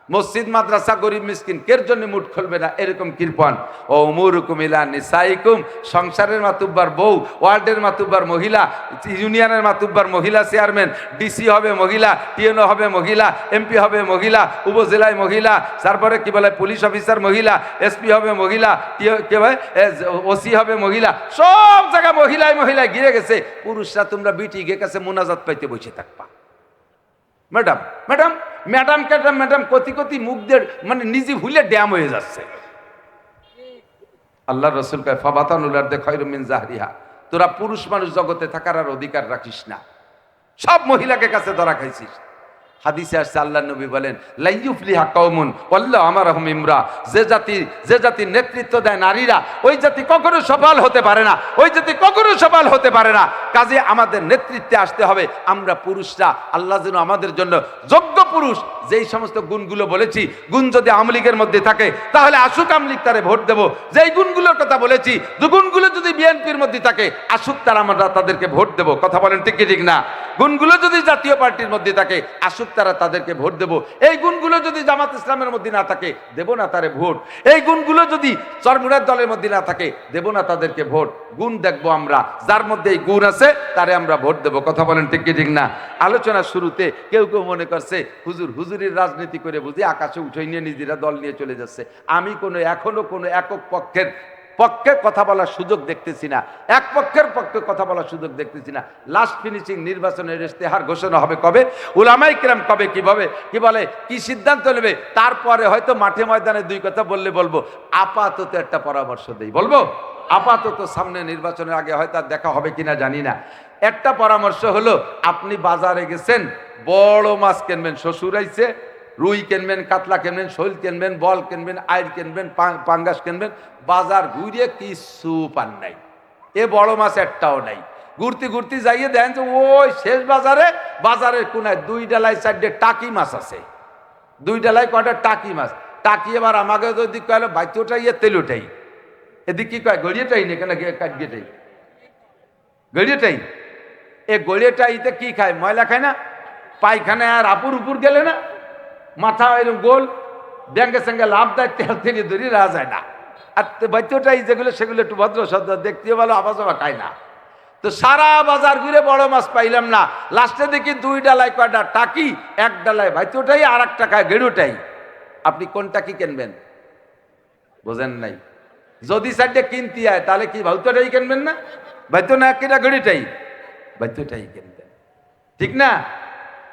মসজিদ মাদ্রাসা গরিব মিসকিন কের জন্য মুঠ খুলবে না, এরকম কৃপণ। ও উমুরুকুম ইলা নিসাইকুম, সংসারের মাতুব্বার বউ, ওয়ার্ডের মাতুব্বার মহিলা, ইউনিয়নের মাতুব্বার মহিলা চেয়ারম্যান, ডিসি হবে মহিলা, টিএনও হবে মহিলা, এমপি হবে মহিলা, উপজেলায় মহিলা, তারপরে কি বলে পুলিশ অফিসার মহিলা, এসপি হবে মহিলা, কি বলে ওসি হবে মহিলা, সব জায়গায় মহিলায় মহিলায় ঘিরে গেছে। পুরুষরা তোমরা বিটি গে কাছে মোনাজাত পাইতে বসে থাকবা। Madam madam madam madam madam কতি কতি মুখদের মানে নিজে ভুলে ড্যাম হয়ে যাচ্ছে। আল্লাহ রসুল কয় ফাবাতানুল আরদি খায়রুম মিন জাহরিহা, তোরা পুরুষ মানুষ জগতে থাকার আর অধিকার রাখিস না, সব মহিলাকে কাছে ধরা খাইছিস। হাদিসে আসছে আল্লাহ নবী বলেন লাইয়ুফলিহা কওমুন ওয়াল্লাহু আমারহুম ইমরা, যে জাতির নেতৃত্ব দেয় নারীরা, ওই জাতি কখনো সফল হতে পারে না, ওই জাতি কখনো সফল হতে পারে না। কাজে আমাদের নেতৃত্বে আসতে হবে আমরা পুরুষরা। আল্লাহ যেন আমাদের জন্য যোগ্য পুরুষ, যেই সমস্ত গুণগুলো বলেছি, গুণ যদি আওয়ামী লীগের মধ্যে থাকে তাহলে আসুক আওয়ামী লীগ তারে ভোট দেবো। যেই গুণগুলোর কথা বলেছি, গুণগুলো যদি বিএনপির মধ্যে থাকে আসুক তারা, আমরা তাদেরকে ভোট দেবো। কথা বলেন ঠিক কি ঠিক না? গুণগুলো যদি জাতীয় পার্টির মধ্যে থাকে আসুক তারা, তাদেরকে ভোট দেবো। এই গুণগুলো যদি জামাত ইসলামের মধ্যে না থাকে দেব না তারে ভোট। এই গুণগুলো যদি চরমুনার দলের মধ্যে না থাকে দেব না তাদেরকে ভোট। গুণ দেখবো আমরা, যার মধ্যে এই গুণ আছে তারে আমরা ভোট দেবো। কথা বলেন ঠিক কি ঠিক না? আলোচনার শুরুতে কেউ কেউ মনে করছে হুজুরের রাজনীতি করে বুঝি আকাশে উঠে নিয়ে নিজেরা দল নিয়ে চলে যাচ্ছে। আমি এখনো কোনো একক পক্ষের পক্ষে কথা বলার সুযোগ দেখতেছি না, এক পক্ষের পক্ষে কথা বলার সুযোগ দেখতেছি না। লাস্ট ফিনিশিং নির্বাচনের ইশতেহার ঘোষণা হবে কবে, উলামায়ে কেরাম কবে কি বলে কি সিদ্ধান্ত নেবে, তারপরে হয়তো মাঠে ময়দানে দুই কথা বলবো। আপাতত একটা পরামর্শ দেই, বলবো আপাতত সামনে নির্বাচনের আগে হয়তো আর দেখা হবে কিনা জানি না। একটা পরামর্শ হলো, আপনি বাজারে গেছেন, বড় মাছ কিনবেন, শ্বশুর আইছে, রুই কিনবেন, কাতলা কিনবেন, শোল কিনবেন, বল কিনবেন, আইর কিনবেন, পাঙ্গাস কিনবেন, বাজার ঘুরিয়ে কিছু পান নাই, এ বড় মাছ একটাও নাই। ঘুরতে যাইয়ে দেখেন যে ওই শেষ বাজারের কোনায় 2 ডালায় 4টে টাকি মাছ আছে। 2 ডালায় কয়টা টাকি মাছ, টাকি এবার আমাকে যদি কয়লো বাইতোটাই তেলোটাই, এদিক কি কয় গড়িয়েটাই না কেন, কাটিয়েটাই গড়িয়েটাই। এ গড়িয়েটাইতে কি খায়, ময়লা খায় না, পায়খানায় আর আপুর উপর গেলে না মাথা এরকম গোল, ব্যাঙ্গে সঙ্গে লাভ দেয়, তেল থেকে ধরি রাখা যায় না। আর বাইতোটাই যেগুলো সেগুলো একটু ভদ্র সদ্র, দেখতেও ভালো, আবাস খায় না। তো সারা বাজার ঘুরে বড় মাছ পাইলাম না, লাস্টে দেখি 2 ডালায় কয়টা টাকি, 1 ডালায় বাইতোটাই আর 1 টাকায় গেড়ুটাই। আপনি কোনটা কি কিনবেন বোঝেন নাই? যদি 4টে কিনতে হয় তাহলে কি বাইতোটাই কিনবেন না, বাইতো না কিনা গেড়ুটাই, বাইতোটাই কিনবেন, ঠিক না?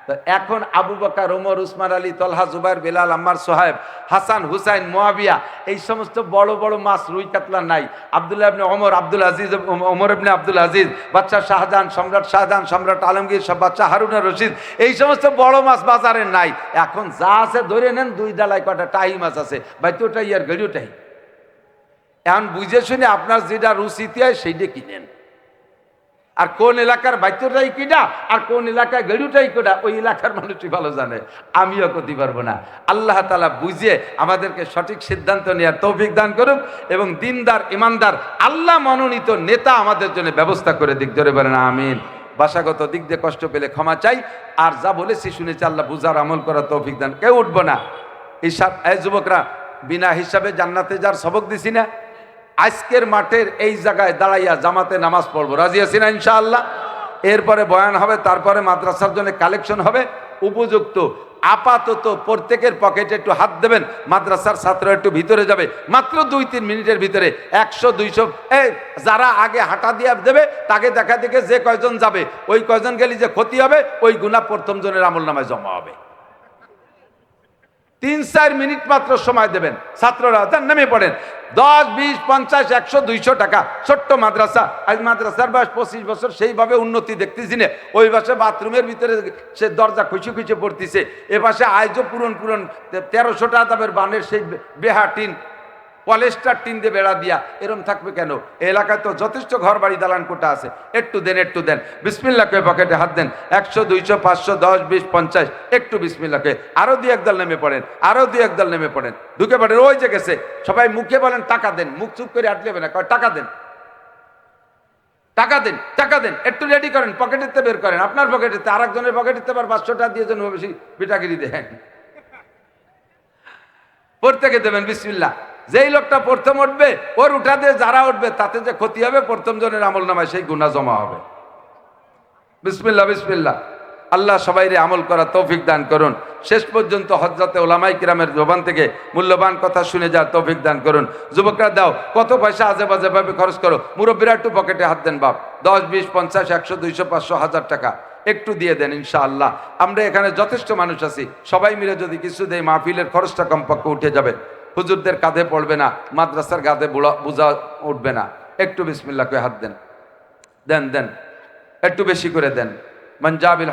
তো এখন আবু বকর, ওমর, উসমান আলী, তলহা, জুবাইর, বেলাল, আম্মার, সোহাইব, হাসান, হুসাইন, মুয়াবিয়া, এই সমস্ত বড় বড় মাছ রুই কাতলা নাই। আব্দুল্লাহ ইবনে ওমর, আব্দুল আজিজ, ওমর ইবনে আব্দুল আজিজ, বাদশা শাহজাহান, সম্রাট আলমগীর, সব বাদশা হারুন আর রশিদ, এই সমস্ত বড় মাছ বাজারে নাই। এখন যা আছে ধরে নেন, 2 ডালায় কটা টাই মাছ আছে, বাইতোটাই আর গেড়ুটাই। এখন বুঝে শুনে আপনার যেটা রুচিতে হয় সেইটা কিনেন। আর কোন এলাকার বাইতোটাই কিনা আর কোন এলাকায় গেড়ুটাই কিনা ওই এলাকার মানুষই ভালো জানে, আমিও করতে পারবো না। আল্লাহ তাআলা বুঝিয়ে আমাদেরকে সঠিক সিদ্ধান্ত নেওয়ার তৌফিক দান করুন এবং দিনদার, ইমানদার, আল্লাহ মনোনীত নেতা আমাদের জন্য ব্যবস্থা করে দিক, ধরে বলেন আমিন। ভাষাগত দিক দিয়ে কষ্ট পেলে ক্ষমা চাই। আর যা বলেছি শুনেছি, আল্লাহ বুঝার আমল করার তৌফিক দান। কেউ উঠবো না, এই যুবকরা বিনা হিসাবে জান্নাতে যার সবক দিছি না, আজকের মাঠের এই জায়গায় দাঁড়াইয়া জামাতে নামাজ পড়বো, রাজি আছি না ইনশাআল্লাহ? এরপরে বয়ান হবে, তারপরে মাদ্রাসার জন্য কালেকশন হবে উপযুক্ত। আপাতত প্রত্যেকের পকেটে একটু হাত দেবেন, মাদ্রাসার ছাত্র একটু ভিতরে যাবে, মাত্র 2-3 মিনিটের ভিতরে 100-200 যারা আগে হাঁটা দিয়ে দেবে তাকে দেখা দেখে যে কয়জন যাবে, ওই কয়জন গেলে যে ক্ষতি হবে, ওই গুনাহ প্রথম জনের আমল নামায় জমা হবে। 3-4 মিনিট মাত্র সময় দেবেন, ছাত্ররা যান নেমে পড়েন। 10, 20, 50, 100, 200 টাকা, ছোট্ট মাদ্রাসা। আজ মাদ্রাসার বয়স 25 বছর, সেইভাবে উন্নতি দেখতেছি না। ওই পাশে বাথরুমের ভিতরে সে দরজা খুঁচে পড়তেছে, এ পাশে আইজও পুরন 1300 টাকা বানের সেই বেহা টিন, পলেস্টার টিন দিয়ে বেড়া দিয়া, এরম থাকবে কেন? এলাকায় তো যথেষ্ট ঘর বাড়ি দালান কোটা আছে, একটু দেন বিসমিল্লাহ কে পকেটে হাত দেন। 100, 200, 500, 10, 20, 50, একটু বিসমিল্লাহ কে। আরো 2-1 দল নেমে পড়েন, আরো 2-1 দল নেমে পড়েন, ঢুকে পড়েন। ওই যে গেছে, সবাই মুখে বলেন টাকা দেন, মুখ চুপ করে আটলেবে না, টাকা দেন, টাকা দেন, একটু রেডি করেন, পকেটেতে বের করেন, আপনার পকেটেতে, আর একজনের পকেটেতে আবার 500 টাকা দিয়ে যেন বেশি বিটাগিরি দেন। প্রত্যেকে দেবেন বিসমিল্লাহ। যেই লোকটা প্রথম উঠবে ওর উঠা দিয়ে যারা উঠবে তাতে যে ক্ষতি হবে প্রথম জনের আমল নামায় সেই গুনাহ জমা হবে। বিসমিল্লাহ বিসমিল্লাহ। আল্লাহ সবাইরে আমল করা তৌফিক দান করুন। শেষ পর্যন্ত হযরতে উলামায়ে কিরামের জবান থেকে মূল্যবান কথা শুনে যাওয়ার তৌফিক দান করুন। যুবকরা দাও, কত পয়সা আজে বাজে ভাবে খরচ করো, মুরব্বীরা একটু পকেটে হাত দেন বাপ। 10, 20, 50, 100, 200, 500, 1000 টাকা একটু দিয়ে দেন ইনশাআল্লাহ। আমরা এখানে যথেষ্ট মানুষ আছি, সবাই মিলে যদি কিছু দেয় মাহফিলের খরচটা কমপক্ষে উঠে যাবে। হুজুরদের কাঁধে পড়বে না, মাদ্রাসার কাঁধে বোঝা উঠবে না। একটু বিসমিল্লাহ করে হাত দেন, দেন দেন, একটু বেশি করে দেন। মঞ্জাবিল